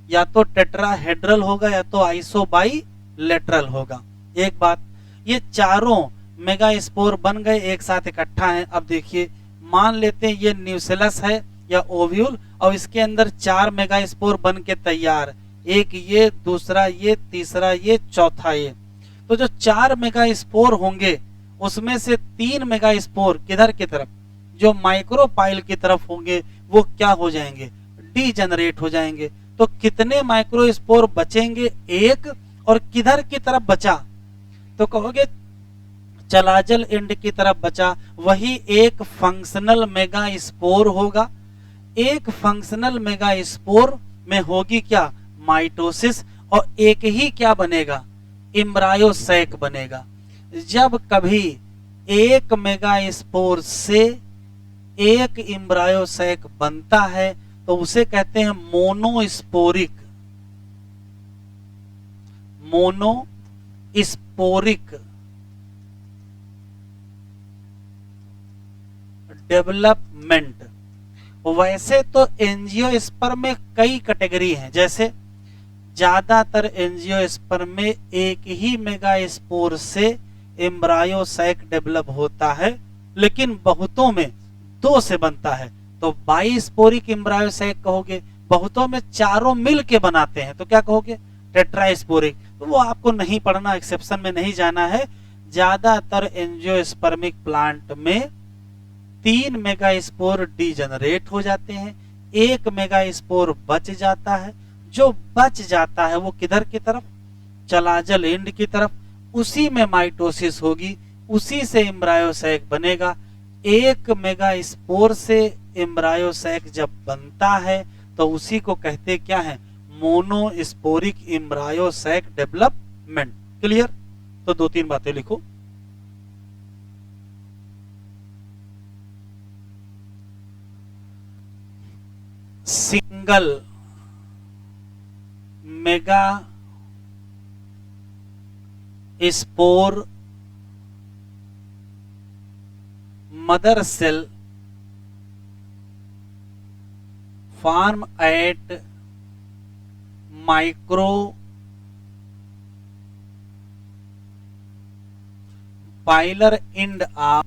या तो टेट्राहेड्रल होगा या तो आइसोबाइलेटरल होगा। एक बात, ये चारों मेगास्पोर बन गए, एक साथ इकट्ठा हैं। अब देखिए, मान लेते हैं ये न्यूसेलस है या ओव्यूल, और इसके अंदर 4 मेगास्पोर बन के तैयार, एक ये, दूसरा ये, तीसरा ये, चौथा ये। तो जो 4 मेगास्पोर होंगे उसमें से 3 मेगास्पोर किधर की तरफ, जो माइक्रोपाइल की तरफ होंगे, वो क्या हो जाएंगे? डीजेनरेट हो जाएंगे। तो कितने माइक्रोस्पोर बचेंगे? एक। और किधर की तरफ बचा? तो कहोगे चलाजल एंड की तरफ बचा, वही एक फंक्शनल मेगास्पोर होगा। एक फंक्शनल मेगास्पोर में होगी क्या? माइटोसिस। और एक ही क्या बनेगा? एम्ब्रायोसैक बनेगा। जब कभी एक मेगास्पोर से एक एम्ब्रायोसैक बनता है तो उसे कहते हैं मोनोस्पोरिक, मोनोस्पोरिक डेवलपमेंट। वैसे तो एंजियोस्पर्म में कई कैटेगरी हैं, जैसे ज्यादातर एंजियोस्पर्म में एक ही मेगास्पोर से एम्ब्रायोसैक डेवलप होता है, लेकिन बहुतों में दो से बनता है तो बाइस्पोरिक एम्ब्रायोसैक कहोगे। बहुतों में चारों मिल के बनाते हैं तो क्या कहोगे, टेट्रास्पोरिक। तो वो आपको नहीं पढ़ना, एक्सेप्शन में नहीं जाना है। ज्यादातर एंजियोस्पर्मिक प्लांट में 3 मेगास्पोर डीजनरेट हो जाते हैं, 1 मेगास्पोर बच जाता है। जो बच जाता है वो किधर की तरफ, चलाजल एंड की तरफ, उसी में माइटोसिस होगी, उसी से एम्ब्रायोसैक बनेगा। 1 मेगास्पोर से एम्ब्रायोसैक जब बनता है तो उसी को कहते क्या है, मोनोस्पोरिक एम्ब्रायोसैक डेवलपमेंट। क्लियर? तो 2-3 बातें लिखो। Single megaspore mother cell form at micropylar end of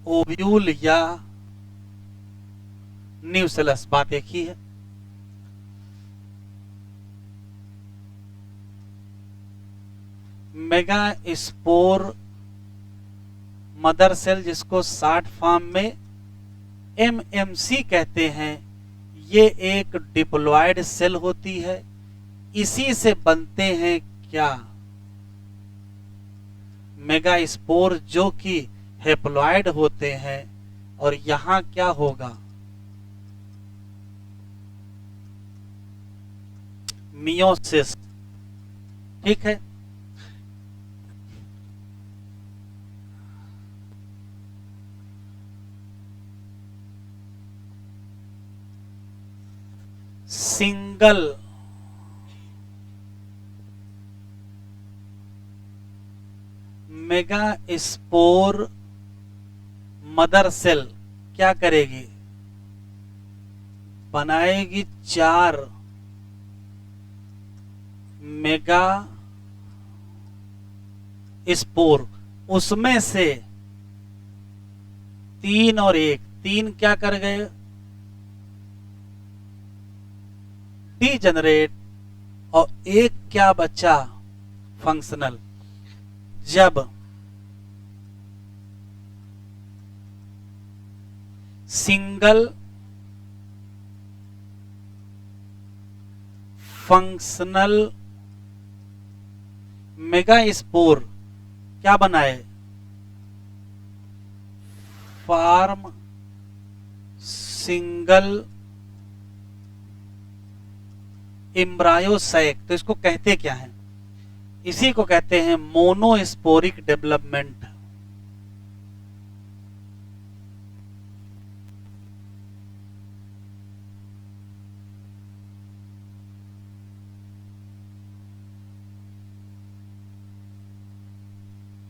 ovule या न्यूसेलस। बात एक ही है। मेगा स्पोर मदर सेल, जिसको शॉर्ट फॉर्म में एमएमसी कहते हैं, ये एक डिप्लॉयड सेल होती है। इसी से बनते हैं क्या, मेगा स्पोर, जो कि हेप्लॉयड होते हैं। और यहां क्या होगा, मियोसिस। ठीक है। Single megaspore mother cell क्या करेगी, बनाएगी 4 मेगा स्पोर। उसमें से 3 और 1, 3 क्या कर गए, डीजनरेट, और 1 क्या बचा, फंक्शनल। जब सिंगल फंक्शनल मेगा स्पोर क्या बनाए, फॉर्म सिंगल एम्ब्रायोसैक, तो इसको कहते क्या है, इसी को कहते हैं मोनोस्पोरिक डेवलपमेंट।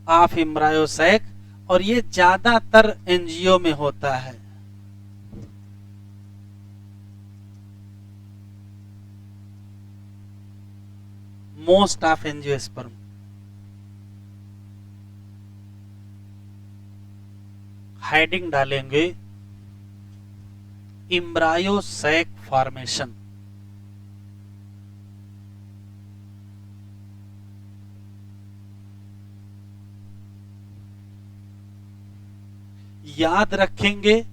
ऑफ एम्ब्रायोसैक, और ये ज्यादातर एनजीओ में होता है। Most of angiosperm. हेडिंग डालेंगे एम्ब्रायोसैक फॉर्मेशन। याद रखेंगे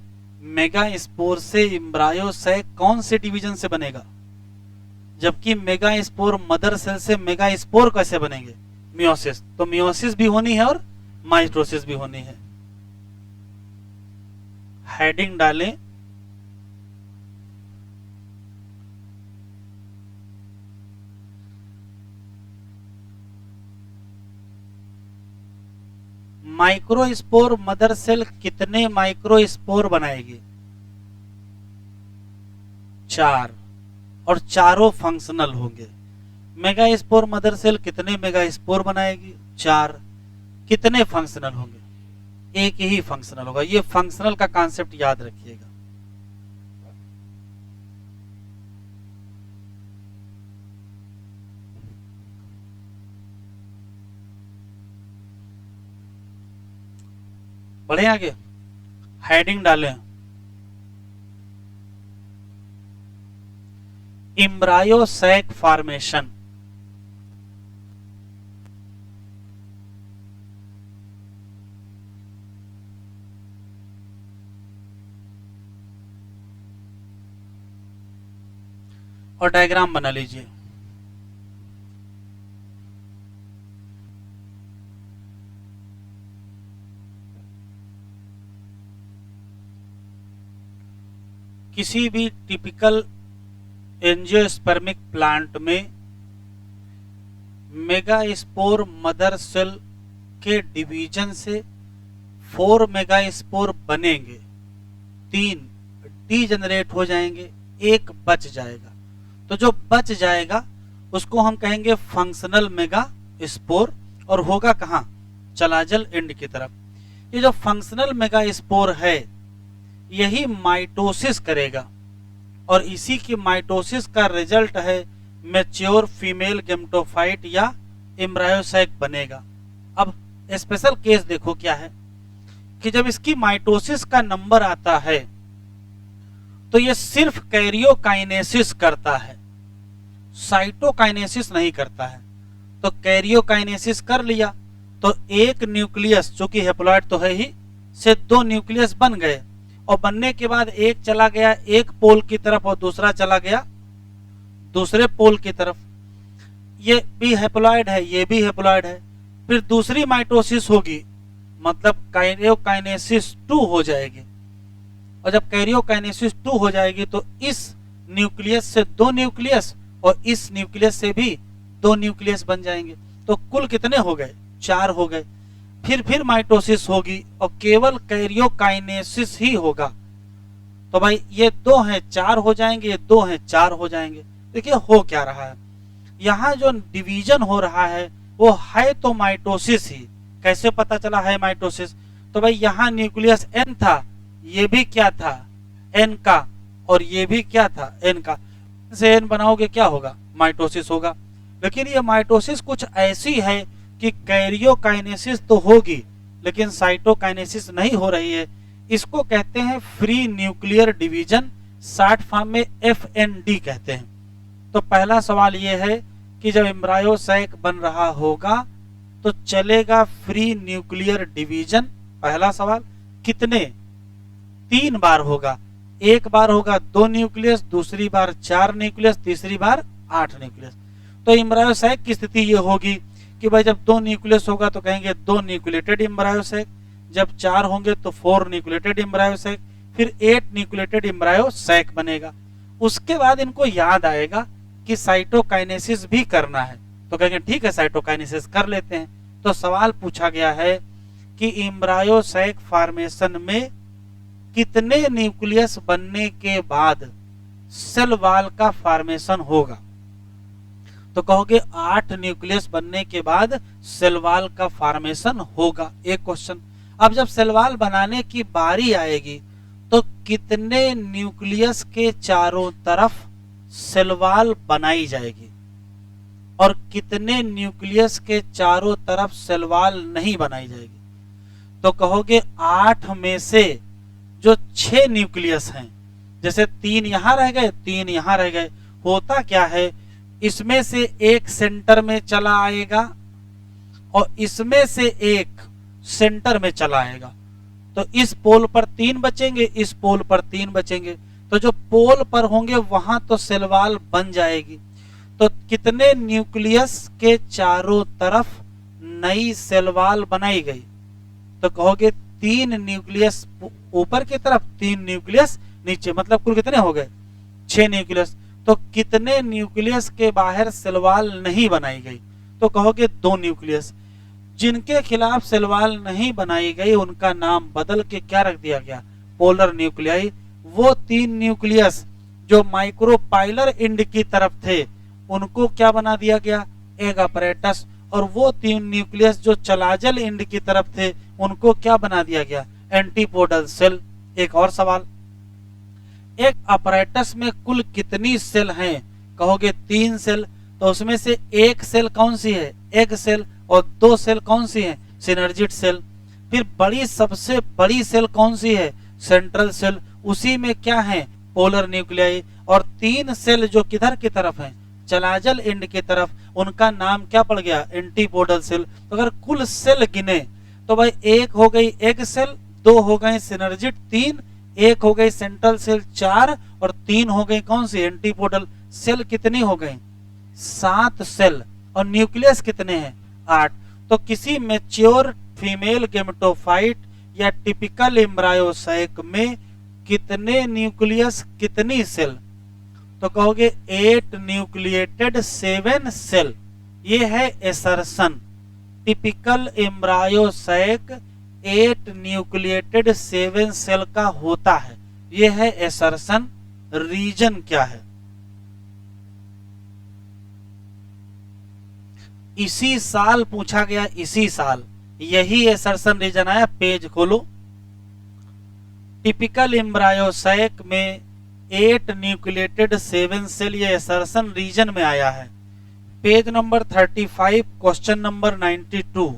मेगा स्पोर से एम्ब्रायोसैक कौन से डिवीजन से बनेगा, जबकि मेगा स्पोर मदर सेल से मेगा स्पोर कैसे बनेंगे, मियोसिस। तो मियोसिस भी होनी है और माइटोसिस भी होनी है। हेडिंग डालें माइक्रोस्पोर मदर सेल कितने माइक्रोस्पोर बनाएगी, 4, और चारों फंक्शनल होंगे। मेगा स्पोर मदर सेल कितने मेगा स्पोर बनाएगी, 4, कितने फंक्शनल होंगे, एक ही फंक्शनल होगा। ये फंक्शनल का कॉन्सेप्ट याद रखिएगा। बढ़े आगे। हेडिंग डालें, एम्ब्रायो सैक फॉर्मेशन। और डायग्राम बना लीजिए। किसी भी टिपिकल एंजियोस्पर्मिक प्लांट में मेगास्पोर मदर सेल के डिवीजन से 4 मेगास्पोर बनेंगे, 3 डीजेनरेट हो जाएंगे, 1 बच जाएगा। तो जो बच जाएगा उसको हम कहेंगे फंक्शनल मेगास्पोर, और होगा कहाँ, चलाजल एंड की तरफ। ये जो फंक्शनल मेगास्पोर है यही माइटोसिस करेगा, और इसी की माइटोसिस का रिजल्ट है मैच्योर फीमेल गेमेटोफाइट या एम्ब्रायोसैक बनेगा। अब स्पेशल केस देखो क्या है कि जब इसकी माइटोसिस का नंबर आता है तो ये सिर्फ कैरियोकाइनेसिस करता है, साइटोकाइनेसिस नहीं करता है। तो कैरियोकाइनेसिस कर लिया तो एक न्यूक्लियस, जो कि हेप्लॉइड तो है ही, से 2 न्यूक्लियस बन गए, और बनने के बाद एक चला गया एक पोल की तरफ और दूसरा चला गया दूसरे पोल की तरफ। ये भी हेप्लॉइड है, ये भी हेप्लॉइड है। फिर दूसरी माइटोसिस होगी, मतलब कैरियोकाइनेसिस 2 हो जाएगी, और जब कैरियोकाइनेसिस 2 हो जाएगी तो इस न्यूक्लियस से 2 न्यूक्लियस और इस न्यूक्लियस से भी 2 न्यूक्लियस बन जाएंगे। तो कुल कितने हो गए, 4 हो गए। फिर माइटोसिस होगी और केवल कैरियोकाइनेसिस ही होगा। तो भाई ये 2 हैं 4 हो जाएंगे, ये 2 हैं 4 हो जाएंगे। देखिए हो क्या रहा है, यहाँ जो डिवीजन हो रहा है वो है तो माइटोसिस ही। कैसे पता चला है माइटोसिस, तो भाई यहाँ न्यूक्लियस N था, ये भी क्या था N का, और ये भी क्या था N का, से N बनाओगे क्या होगा, माइटोसिस होगा। लेकिन ये माइटोसिस कुछ ऐसी है कि कैरियोकाइनेसिस तो होगी लेकिन साइटोकाइनेसिस नहीं हो रही है। इसको कहते हैं free nuclear division, short form में FND कहते हैं। तो पहला सवाल ये है कि जब एम्ब्रायोसैक बन रहा होगा तो चलेगा फ्री न्यूक्लियर डिवीजन। पहला सवाल कितने, 3 बार होगा। एक बार होगा 2 न्यूक्लियस, दूसरी बार 4 न्यूक्लियस, तीसरी बार 8 न्यूक्लियस। तो एम्ब्रायोसैक की स्थिति ये होगी कि भाई जब 2 न्यूक्लियस होगा तो कहेंगे 2 न्यूक्लिएटेड एम्ब्रायोसैक, जब 4 होंगे तो 4 न्यूक्लिएटेड एम्ब्रायोसैक, फिर 8 न्यूक्लिएटेड एम्ब्रायोसैक बनेगा। उसके बाद इनको याद आएगा कि साइटोकाइनेसिस भी करना है, तो कहेंगे ठीक है साइटोकाइनेसिस कर लेते हैं। तो सवाल पूछा गया है कि एम्ब्रायोसैक फॉर्मेशन में कितने न्यूक्लियस बनने के बाद सेल वॉल का फॉर्मेशन होगा। तो कहोगे 8 न्यूक्लियस बनने के बाद सेल वॉल का फॉर्मेशन होगा, एक क्वेश्चन। अब जब सेल वॉल बनाने की बारी आएगी तो कितने न्यूक्लियस के चारों तरफ सेल वॉल बनाई जाएगी और कितने न्यूक्लियस के चारों तरफ सेल वॉल नहीं बनाई जाएगी। तो कहोगे 8 में से जो 6 न्यूक्लियस हैं, जैसे 3 यहां रह गए 3 यहां रह गए, होता क्या है इसमें से एक सेंटर में चला आएगा और इसमें से एक सेंटर में चला आएगा। तो इस पोल पर 3 बचेंगे, इस पोल पर 3 बचेंगे। तो जो पोल पर होंगे वहां तो सेल वॉल बन जाएगी। तो कितने न्यूक्लियस के चारों तरफ नई सेल वॉल बनाई गई। तो कहोगे 3 न्यूक्लियस ऊपर की तरफ, 3 न्यूक्लियस नीचे, मतलब कुल कितने हो गए 6 न्यूक्लियस। तो कितने न्यूक्लियस के बाहर सेल वॉल नहीं बनाई गई। तो कहोगे 2 न्यूक्लियस। जिनके खिलाफ सेल वॉल नहीं बनाई गई उनका नाम बदल के क्या रख दिया गया, पोलर न्यूक्लियाई। वो 3 न्यूक्लियस जो माइक्रोपाइलर एंड की तरफ थे उनको क्या बना दिया गया, एग अपरेटस। और वो 3 न्यूक्लियस जो चलाजल एंड की तरफ थे उनको क्या बना दिया गया, एंटीपोडल सेल। एक और सवाल, एक अपरेटस में कुल कितनी सेल हैं। कहोगे 3 सेल। तो उसमें से एक सेल कौन सी है, एग सेल, और 2 सेल कौन सी है, सिनर्जिड सेल। फिर बड़ी सबसे बड़ी सेल कौन सी है, सेंट्रल सेल, उसी में क्या है, पोलर न्यूक्लियाई। और 3 सेल जो किधर की तरफ है, चलाजल एंड की तरफ, उनका नाम क्या पड़ गया, एंटीपोडल सेल। तो अगर कुल सेल गिने तो भाई 1 हो गई एग सेल, 2 हो गए सिनर्जिड 3, 1 हो गई सेंट्रल सेल 4, और 3 हो गई कौन सी, एंटीपोडल सेल। कितनी हो गई, 7 सेल। और न्यूक्लियस कितने हैं, 8। तो किसी मैच्योर फीमेल गेमेटोफाइट या टिपिकल एम्ब्रायोसाइक में कितने न्यूक्लियस, कितनी सेल, तो कहोगे 8 न्यूक्लिएटेड 7 सेल। ये है एसर्शन। टिपिकल एम्ब्रायोसाइक 8 न्यूक्लिएटेड 7 सेल का होता है, ये है एसर्शन। रीजन क्या है, इसी साल पूछा गया, इसी साल यही एसर्शन रीजन आया। पेज खोलो, टिपिकल एम्ब्रायोसाइक में 8 न्यूक्लिएटेड 7 सेल, ये एसर्शन रीजन में आया है। Page number 35, question number 92।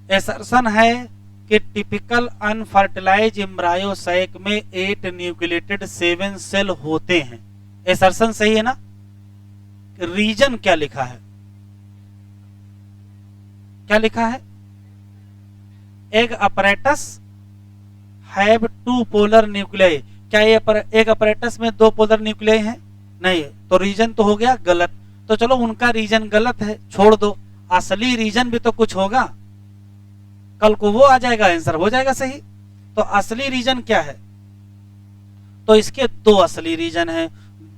Assertion है कि टिपिकल अनफर्टिलाइज एम्ब्रायोसाइक में 8 न्यूक्लिएटेड 7 सेल होते हैं। एसर्शन सही है ना। रीजन क्या लिखा है, क्या लिखा है, egg apparatus have 2 polar nuclei. क्या ये एग अपरेटस में 2 पोलर न्यूक्लियाई हैं, नहीं। तो रीजन तो हो गया गलत। तो चलो उनका रीजन गलत है, छोड़ दो, असली रीजन भी तो कुछ होगा, कल को वो आ जाएगा, आंसर हो जाएगा सही। तो असली रीजन क्या है, तो इसके 2 असली रीजन हैं।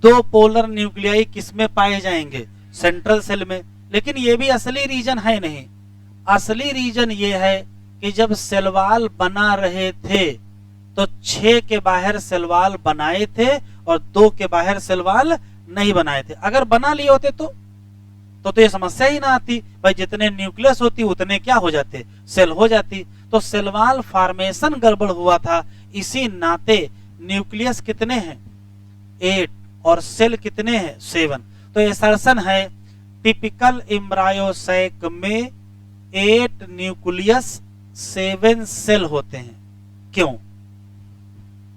2 पोलर न्यूक्लियाई किसमें पाए जाएंगे, सेंट्रल सेल में। लेकिन ये भी असली रीजन है नहीं। असली रीजन ये है कि जब सेलवाल बना रहे थे तो 6 के बाहर सेलवाल बनाए थे और 2 के बाहर सेलवाल नहीं बनाए थे। अगर बना लिए होते तो ये समस्या ही ना आती भाई, जितने न्यूक्लियस होती उतने क्या हो जाते, सेल हो जाती। तो सेलवाल फॉर्मेशन गड़बड़ हुआ था, इसी नाते न्यूक्लियस कितने हैं, 8, और सेल कितने हैं, 7। तो एसर्शन है टिपिकल एम्ब्रायोसाइक में 8 न्यूक्लियस 7 सेल होते हैं। क्यों,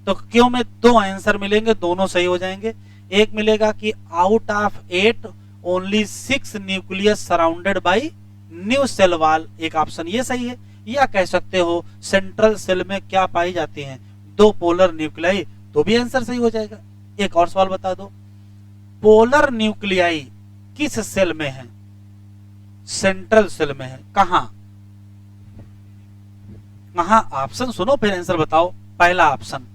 तो क्यों में 2 आंसर मिलेंगे, दोनों सही हो जाएंगे। एक मिलेगा कि out of 8 only 6 nucleus surrounded by new cell wall, एक ऑप्शन ये सही है। या कह सकते हो सेंट्रल सेल में क्या पाई जाती हैं, 2 पोलर न्यूक्लियाई, तो भी आंसर सही हो जाएगा। एक और सवाल बता दो, पोलर न्यूक्लियाई किस सेल में है, सेंट्रल सेल में है, कहां कहां, ऑप्शन सुनो फिर आंसर बताओ। पहला ऑप्शन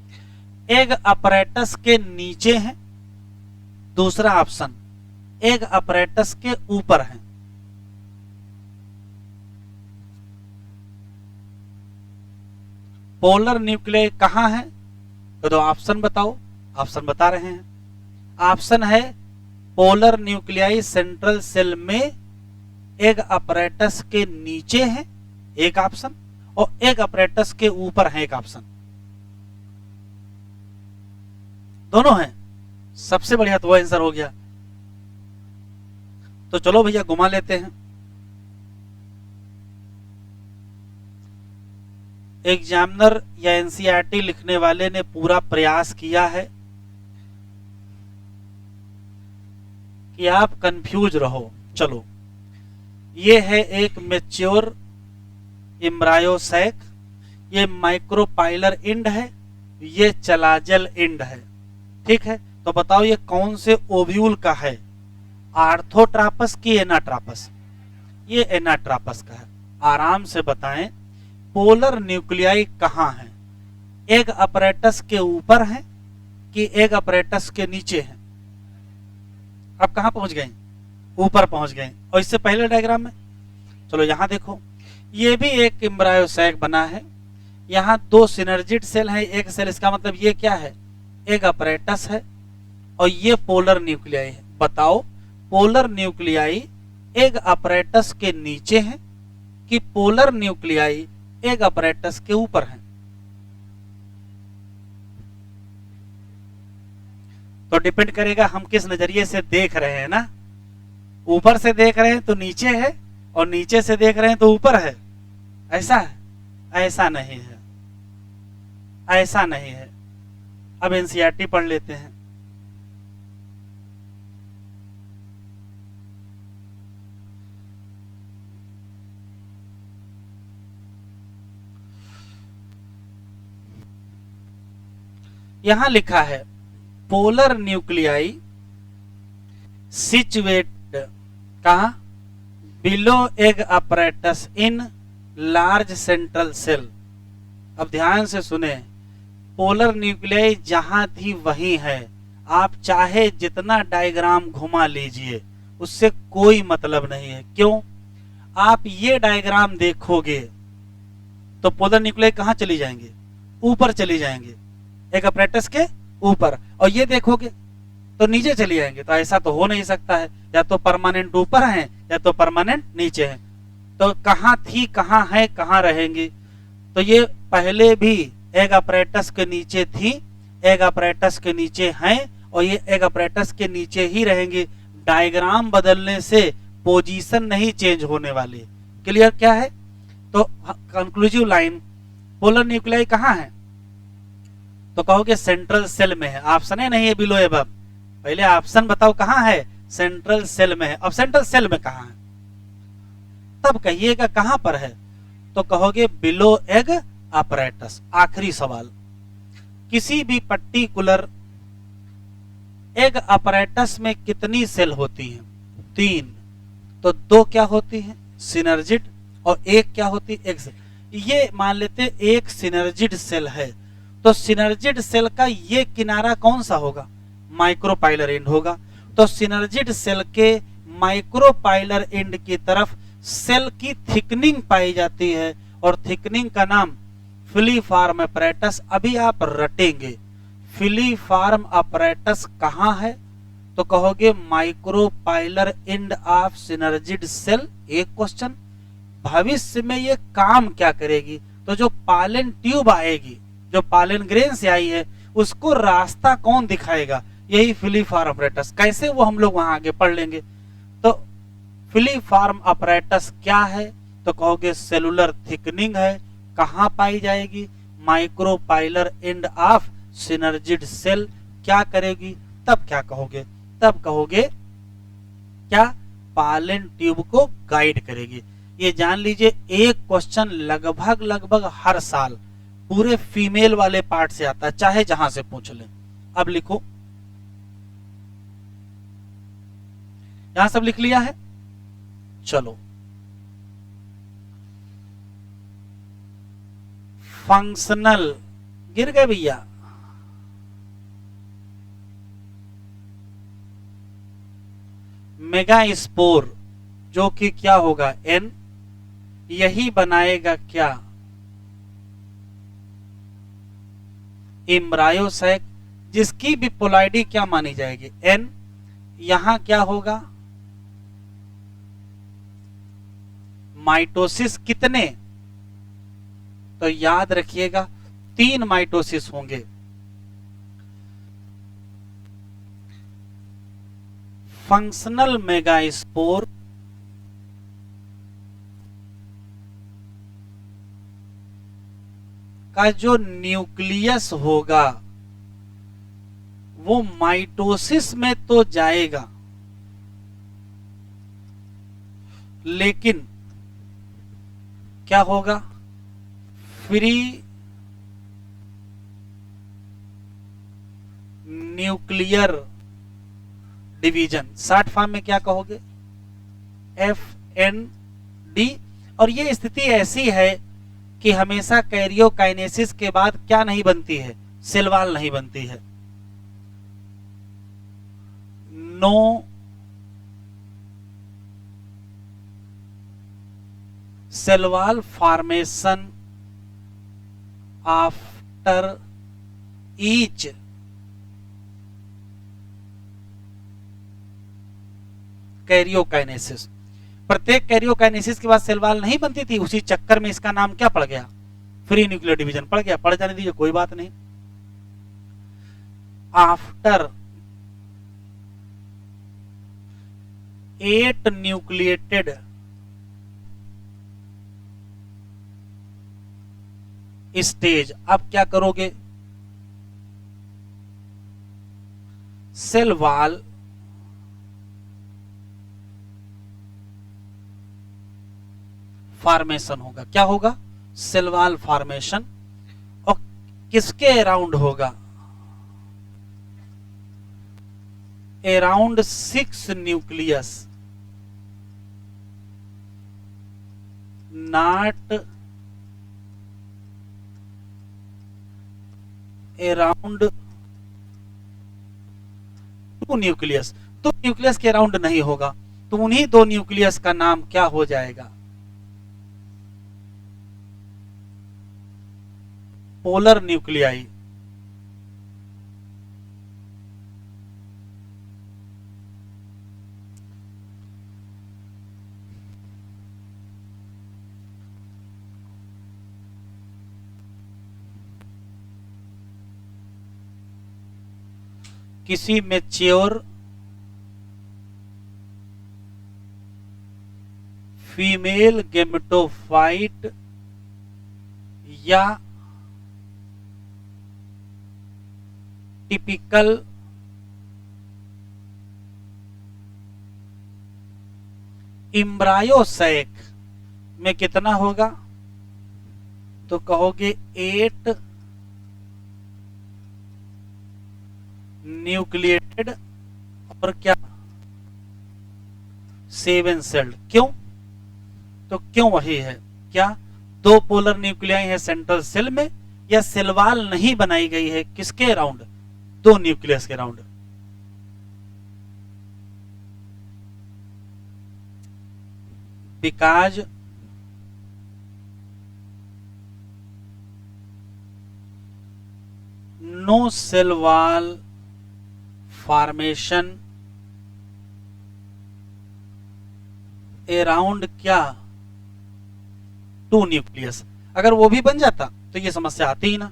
एग अपरेटस के नीचे है, दूसरा ऑप्शन एग अपरेटस के ऊपर है। पोलर न्यूक्लियाई कहां है, तो ऑप्शन बताओ। ऑप्शन बता रहे हैं, ऑप्शन है पोलर न्यूक्लियाई सेंट्रल सेल में एग अपरेटस के नीचे है एक ऑप्शन, और एग अपरेटस के ऊपर है एक ऑप्शन। दोनों हैं, सबसे बढ़िया तो वो आंसर हो गया। तो चलो भैया घुमा लेते हैं। एग्जामिनर या एनसीईआरटी लिखने वाले ने पूरा प्रयास किया है कि आप कंफ्यूज रहो। चलो, ये है एक मैच्योर एम्ब्रायोसैक, ये माइक्रोपाइलर इंड है, ये चलाजल इंड है, ठीक है। तो बताओ ये कौन से ओव्यूल का है, आर्थोट्रापस की एनाट्रापस, ये एनाट्रापस का है। आराम से बताएं पोलर न्यूक्लियाई कहां है, एग अपरेटस के ऊपर है कि एग अपरेटस के नीचे है। अब कहां पहुंच गए, ऊपर पहुंच गए। और इससे पहले डायग्राम में चलो यहां देखो, ये भी एक एम्ब्रायोसैक बना है, यहां 2 सिनर्जिड सेल है, एक सेल, इसका मतलब ये क्या है, एग अपरेटस है, और ये पोलर न्यूक्लियाई है। बताओ पोलर न्यूक्लियाई एग अपरेटस के नीचे है कि पोलर न्यूक्लियाई एग अपरेटस के ऊपर है। तो डिपेंड करेगा हम किस नजरिए से देख रहे हैं ना। ऊपर से देख रहे हैं तो नीचे है, और नीचे से देख रहे हैं तो ऊपर है, ऐसा है? ऐसा नहीं है, ऐसा नहीं है। अब एनसीईआरटी पढ़ लेते हैं। यहां लिखा है पोलर न्यूक्लियाई सिचुएट कहा below egg apparatus in large central cell. अब ध्यान से सुने, पोलर न्यूक्लियाई जहां थी वही है। आप चाहे जितना डायग्राम घुमा लीजिए, उससे कोई मतलब नहीं है। क्यों? आप ये डायग्राम देखोगे तो पोलर न्यूक्लियाई कहां चली जाएंगे? ऊपर चली जाएंगे, एक अपरेटस के ऊपर। और ये देखोगे तो नीचे चली जाएंगे। तो ऐसा तो हो नहीं सकता है, या तो परमानेंट ऊपर हैं या तो परमानेंट नीचे हैं। तो कहां थी, कहां है, कहां रहेंगी? तो ये पहले भी एग अपरेटस के नीचे थी, एग अपरेटस के नीचे हैं, और ये एग अपरेटस के नीचे ही रहेंगी। डायग्राम बदलने से पोजीशन नहीं चेंज होने वाली। क्लियर क्या है? तो कंक्लूसिव लाइन, पोलर न्यूक्लियाई कहां है? तो कहोगे सेंट्रल सेल में है। ऑप्शन नहीं है बिलो एबव। पहले ऑप्शन बताओ कहां है? सेंट्रल सेल में है। अब सेंट्रल सेल में कहां है? तब कहिएगा कहां पर है? तो कहोगे बिलो एग अपरेटस। आखिरी सवाल, किसी भी पर्टिकुलर एग अपरेटस में कितनी सेल होती हैं? 3। तो 2 क्या होती हैं? सिनर्जिड। और 1 क्या होती है? एक सेल। ये मान लेते एक सिनर्जिड सेल है, तो सिनर्जिड सेल का ये किनारा कौन सा होगा? माइक्रोपाइलर एंड होगा। तो सिनर्जिड सेल के माइक्रोपाइलर एंड की तरफ सेल की थिकनिंग पाई जाती है, और थिकनिंग का नाम फिलीफॉर्म अपरेटस। अभी आप रटेंगे फिलीफॉर्म अपरेटस कहां है? तो कहोगे micropylar end of synergid cell. एक क्वेश्चन, भविष्य में ये काम क्या करेगी? तो जो पालन ट्यूब आएगी, जो पालन ग्रेन से आई है, उसको रास्ता कौन दिखाएगा? यही फिलीफॉर्म अपरेटस। कैसे? वो हम लोग वहां आगे पढ़ लेंगे। तो फिलीफॉर्म अपरेटस क्या है? तो कहोगे सेलुलर थिकनिंग है। कहां पाई जाएगी? Micropylar end of synergid cell. क्या करेगी? तब क्या कहोगे? तब कहोगे क्या? पालन ट्यूब को गाइड करेगी। ये जान लीजिए, एक क्वेश्चन लगभग हर साल पूरे फीमेल वाले पार्ट से आता है, चाहे जहां से पूछ लें। अब लिखो, यहां सब लिख लिया है? चलो, फंक्शनल गिर गए भैया। मेगा स्पोर जो कि क्या होगा? एन। यही बनाएगा क्या? एम्ब्रायोसैक, जिसकी भी पोलैरिटी क्या मानी जाएगी? एन। यहां क्या होगा? माइटोसिस कितने? तो याद रखिएगा 3 माइटोसिस होंगे। फंक्शनल मेगास्पोर का जो न्यूक्लियस होगा वो माइटोसिस में तो जाएगा, लेकिन क्या होगा? Free nuclear division. Short form में क्या कहोगे? FND। और ये स्थिति ऐसी है कि हमेशा कैरियोकाइनेसिस के बाद क्या नहीं बनती है? सेल वॉल नहीं बनती है। No cell wall formation after each karyokinesis. प्रत्येक कैरियोकाइनेसिस के बाद सेल वॉल नहीं बनती थी, उसी चक्कर में इसका नाम क्या पड़ गया? फ्री न्यूक्लियर डिवीजन पड़ गया। पढ़ जाने दीजिए, कोई बात नहीं। After 8 nucleated stage. अब क्या करोगे, सेल वॉल फॉर्मेशन होगा। क्या होगा, सेल वॉल फॉर्मेशन। और किसके अराउंड होगा, around 6 nucleus, not around 2 nucleus. तो न्यूक्लियस के अराउंड नहीं होगा, तो उन्हीं 2 न्यूक्लियस का नाम क्या हो जाएगा, पोलर न्यूक्लियाई। किसी मैच्योर फीमेल गेमेटोफाइट या टिपिकल एम्ब्रायोसैक में कितना होगा, तो कहोगे 8 न्यूक्लिएटेड और क्या 7 सेल्ड। क्यों, तो क्यों वही है, क्या 2 पोलर न्यूक्लियाई है सेंट्रल सेल में, या सेल वॉल नहीं बनाई गई है किसके अराउंड, 2 न्यूक्लियस के around. Because no cell wall formation around क्या 2 न्यूक्लियस। अगर वो भी बन जाता तो ये समस्या आती ही ना।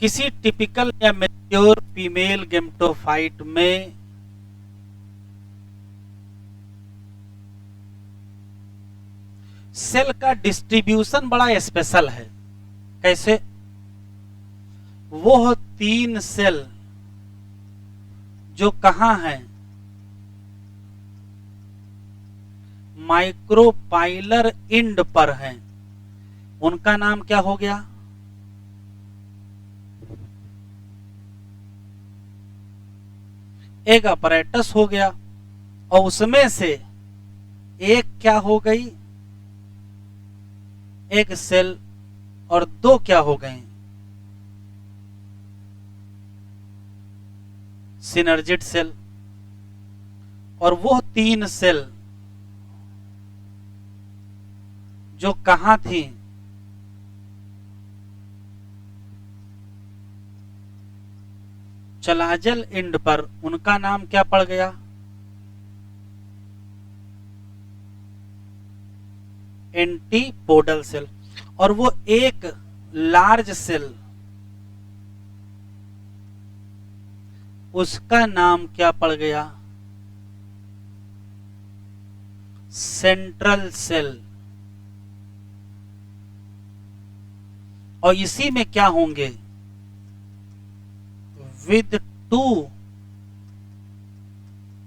किसी टिपिकल या मैच्योर फीमेल गेमेटोफाइट में सेल का डिस्ट्रीब्यूशन बड़ा स्पेशल है। कैसे, वो 3 सेल जो कहां हैं, माइक्रोपाइलर इंड पर हैं, उनका नाम क्या हो गया, एक अपरेटस हो गया। और उसमें से एक क्या हो गई, एक सेल, और 2 क्या हो गए, सिनर्जिड सेल। और वो 3 सेल जो कहां थी, चलाजल इंड पर, उनका नाम क्या पड़ गया, एंटीपोडल सेल। और वो एक लार्ज सेल, उसका नाम क्या पड़ गया, सेंट्रल सेल। और इसी में क्या होंगे, विद 2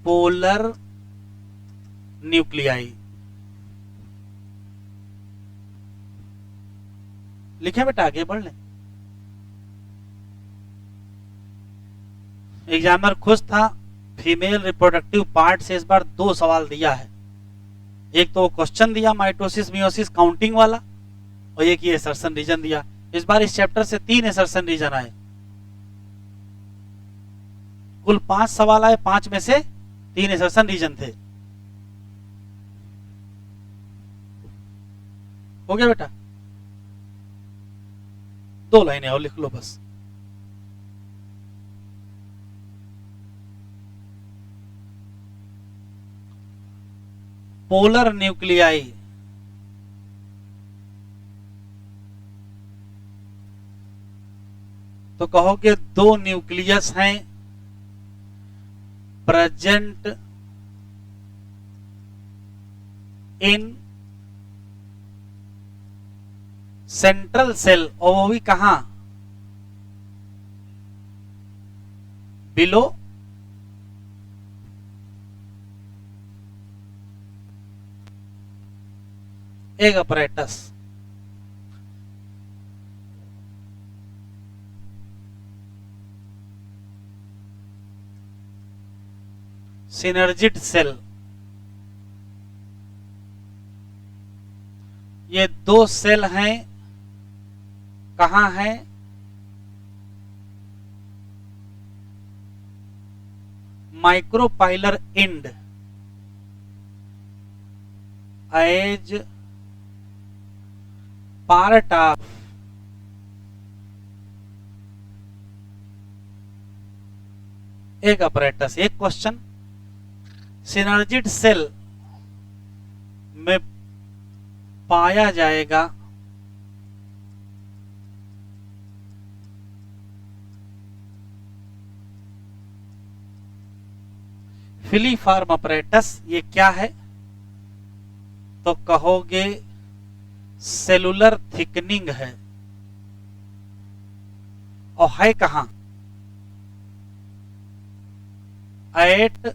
पोलर न्यूक्लियाई। लिखे बेटा, आगे बढ़ लें। एग्जामिनर खुश था, फीमेल रिप्रोडक्टिव पार्ट से इस बार 2 सवाल दिया है। एक तो वो क्वेश्चन दिया माइटोसिस मियोसिस काउंटिंग वाला, और एक ये एसर्शन रीजन दिया। इस बार इस चैप्टर से 3 एसर्शन रीजन आए। कुल 5 सवाल आए, 5 में से 3 एसर्शन रीजन थे। हो गया बेटा, 2 लाइनें और लिख लो बस। पोलर न्यूक्लियाई तो कहोगे 2 न्यूक्लियस हैं प्रेजेंट इन सेंट्रल सेल, और वो भी कहां, below egg apparatus. Synergid cell, ये दो सेल हैं, कहां है, micropylar end as part of egg apparatus. एक क्वेश्चन, सिनर्जिड सेल में पाया जाएगा फिलीफॉर्म अपरेटस, ये क्या है, तो कहोगे सेलुलर थिकनिंग है। और है कहां, at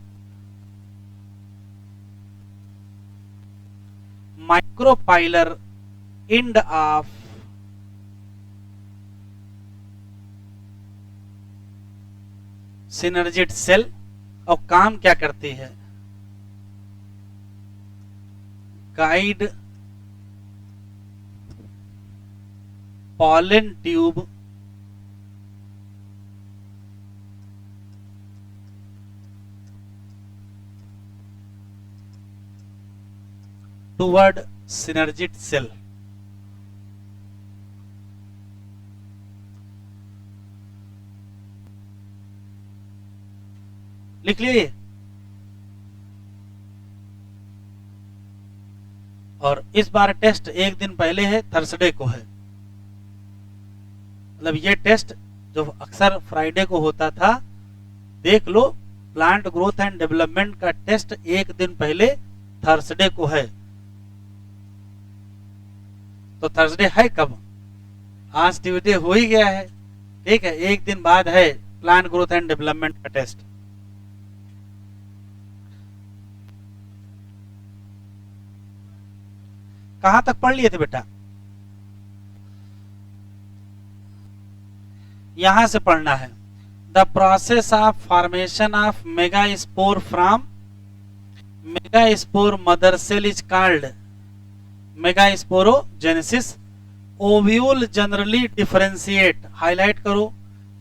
micropylar end of synergid cell. और काम क्या करती है, guide pollen tube toward synergid cell. लिख लिए। और इस बार टेस्ट एक दिन पहले है, थर्सडे को है। मतलब ये टेस्ट जो अक्सर फ्राइडे को होता था, देख लो, प्लांट ग्रोथ एंड डेवलपमेंट का टेस्ट एक दिन पहले थर्सडे को है। तो थर्सडे है कब, आज ट्यूसडे हो ही गया है, ठीक है, एक दिन बाद है प्लांट ग्रोथ एंड डेवलपमेंट का टेस्ट। कहां तक पढ़ लिए थे बेटा, यहां से पढ़ना है। The process of formation of megaspore from megaspore mother cell is called megasporogenesis. Ovule generally differentiate, highlight करो,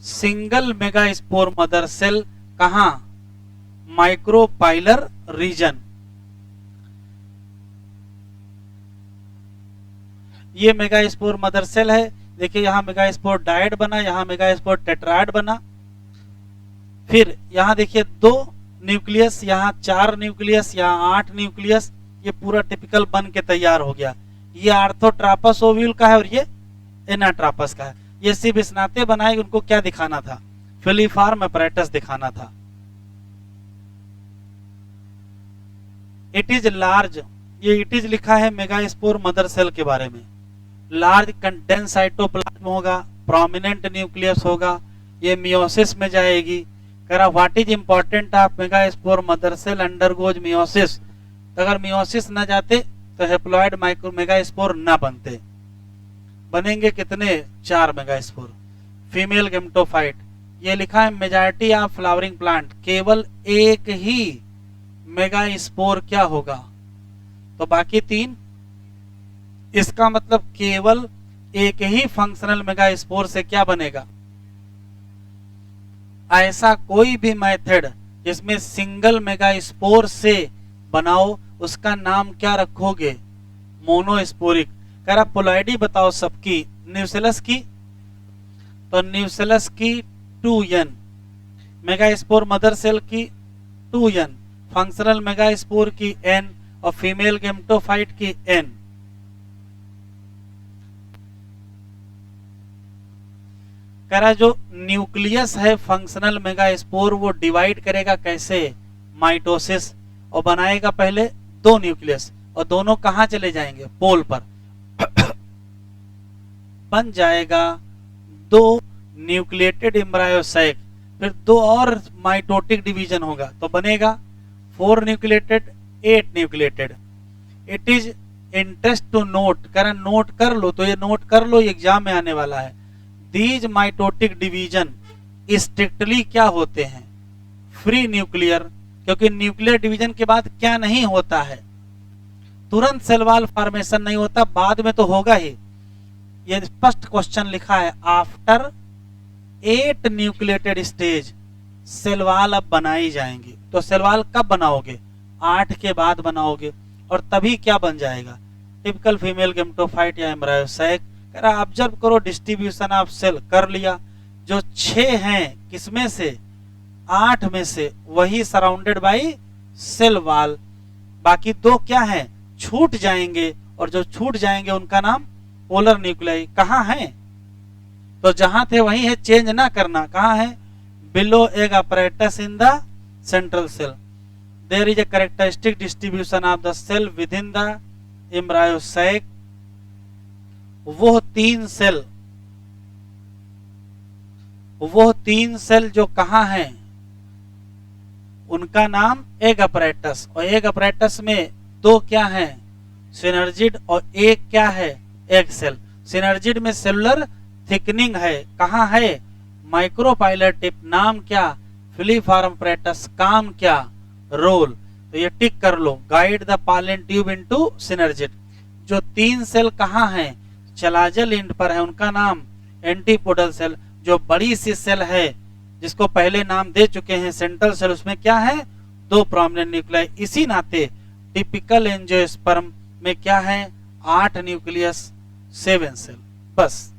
सिंगल मेगास्पोर मदर सेल कहां, माइक्रोपाइलर रीजन। ये मेगास्पोर मदर सेल है, देखिए यहां मेगास्पोर डायड बना, यहां मेगास्पोर टेट्रायड बना। फिर यहां देखिए 2 न्यूक्लियस, यहां 4 न्यूक्लियस, यहां 8 न्यूक्लियस, ये पूरा टिपिकल बन के तैयार हो गया। ये आर्थोट्रापस ओव्यूल का है और ये एनाट्रापस का है। ये सिर्फ इस नाते बनाए, उनको क्या दिखाना था, फिलीफॉर्म अपरेटस दिखाना था। इट इज लार्ज, ये इट इज लिखा है मेगास्पोर मदर सेल के बारे में। लार्ज कंडेंस साइटोप्लाज्म होगा, प्रोमिनेंट न्यूक्लियस होगा, ये मियोसिस में जाएगी। कह रहा what is important of megaspore mother cell undergoes meiosis. तो अगर मियोसिस न जाते तो हेप्लॉइड माइक्रो मेगास्पोर न बनते। बनेंगे कितने, 4 मेगास्पोर। फीमेल गेमेटोफाइट, ये लिखा है मेजॉरिटी ऑफ फ्लावरिंग प्लांट, केवल एक ही मेगास्पोर क्या होगा, तो बाकी 3। इसका मतलब केवल एक ही फंक्शनल मेगास्पोर से क्या बनेगा। ऐसा कोई भी मेथड जिसमें सिंगल मेगास्पोर से बनाओ, उसका नाम क्या रखोगे, मोनोस्पोरिक। कह रहा पोलैडी बताओ सबकी, न्यूसेलस की, तो न्यूसेलस की 2n, मेगास्पोर मदर सेल की 2n, फंक्शनल मेगास्पोर की n, और फीमेल गेमेटोफाइट की n। कह रहा जो न्यूक्लियस है फंक्शनल मेगास्पोर वो डिवाइड करेगा कैसे, माइटोसिस, और बनाएगा पहले 2 न्यूक्लियस, और दोनों कहां चले जाएंगे, पोल पर बन जाएगा 2 न्यूक्लिएटेड एम्ब्रायोसाइक, फिर 2 और माइटोटिक डिवीजन होगा तो बनेगा 4 nucleated 8 nucleated. It is interest to note, कह रहा नोट कर लो, तो ये नोट कर लो, एग्जाम में आने वाला है। दीज माइटोटिक डिवीजन स्ट्रिक्टली क्या होते हैं, फ्री न्यूक्लियर, क्योंकि न्यूक्लियर डिवीजन के बाद क्या नहीं होता है, तुरंत सेल वॉल फॉर्मेशन नहीं होता, बाद में तो होगा ही। ये स्पष्ट क्वेश्चन लिखा है, after 8 nucleated stage cell wall अब बनाई जाएंगी। तो सेल वॉल कब बनाओगे, 8 के बाद बनाओगे, और तभी क्या बन जाएगा, टिपिकल फीमेल गेमेटोफाइट या एम्ब्रायोसाइक। कह रहा ऑब्जर्व करो डिस्ट्रीब्यूशन ऑफ सेल, कर लिया, जो 6 हैं किसमें से, 8 में से, वही सराउंडेड बाई सेल वॉल, बाकी 2 क्या हैं, छूट जाएंगे, और जो छूट जाएंगे उनका नाम पोलर न्यूक्लियाई। कहाँ है, तो जहां थे वही है, चेंज ना करना, कहाँ है, below egg apparatus in the central cell. There is a characteristic distribution of the cell within the embryo sac. वो तीन सेल जो कहाँ हैं उनका नाम एग apparatus, और एग apparatus में 2 क्या हैं, सिनर्जिड, और एक क्या है, एग सेल। सिनर्जिड में सेलुलर थिकनिंग है, कहाँ है, माइक्रोपाइलर टिप, नाम क्या, फिलीफॉर्म apparatus, काम क्या, रोल। तो ये टिक कर लो, guide the pollen tube into synergid. जो 3 सेल कहाँ हैं, चलाजल एंड पर है, उनका नाम एंटीपोडल सेल। जो बड़ी सी सेल है जिसको पहले नाम दे चुके हैं सेंट्रल सेल, उसमें क्या है, 2 प्रोमिनेंट न्यूक्लियाई। इसी नाते टिपिकल एंजियोस्पर्म में क्या है, 8 न्यूक्लियस 7 सेल, बस।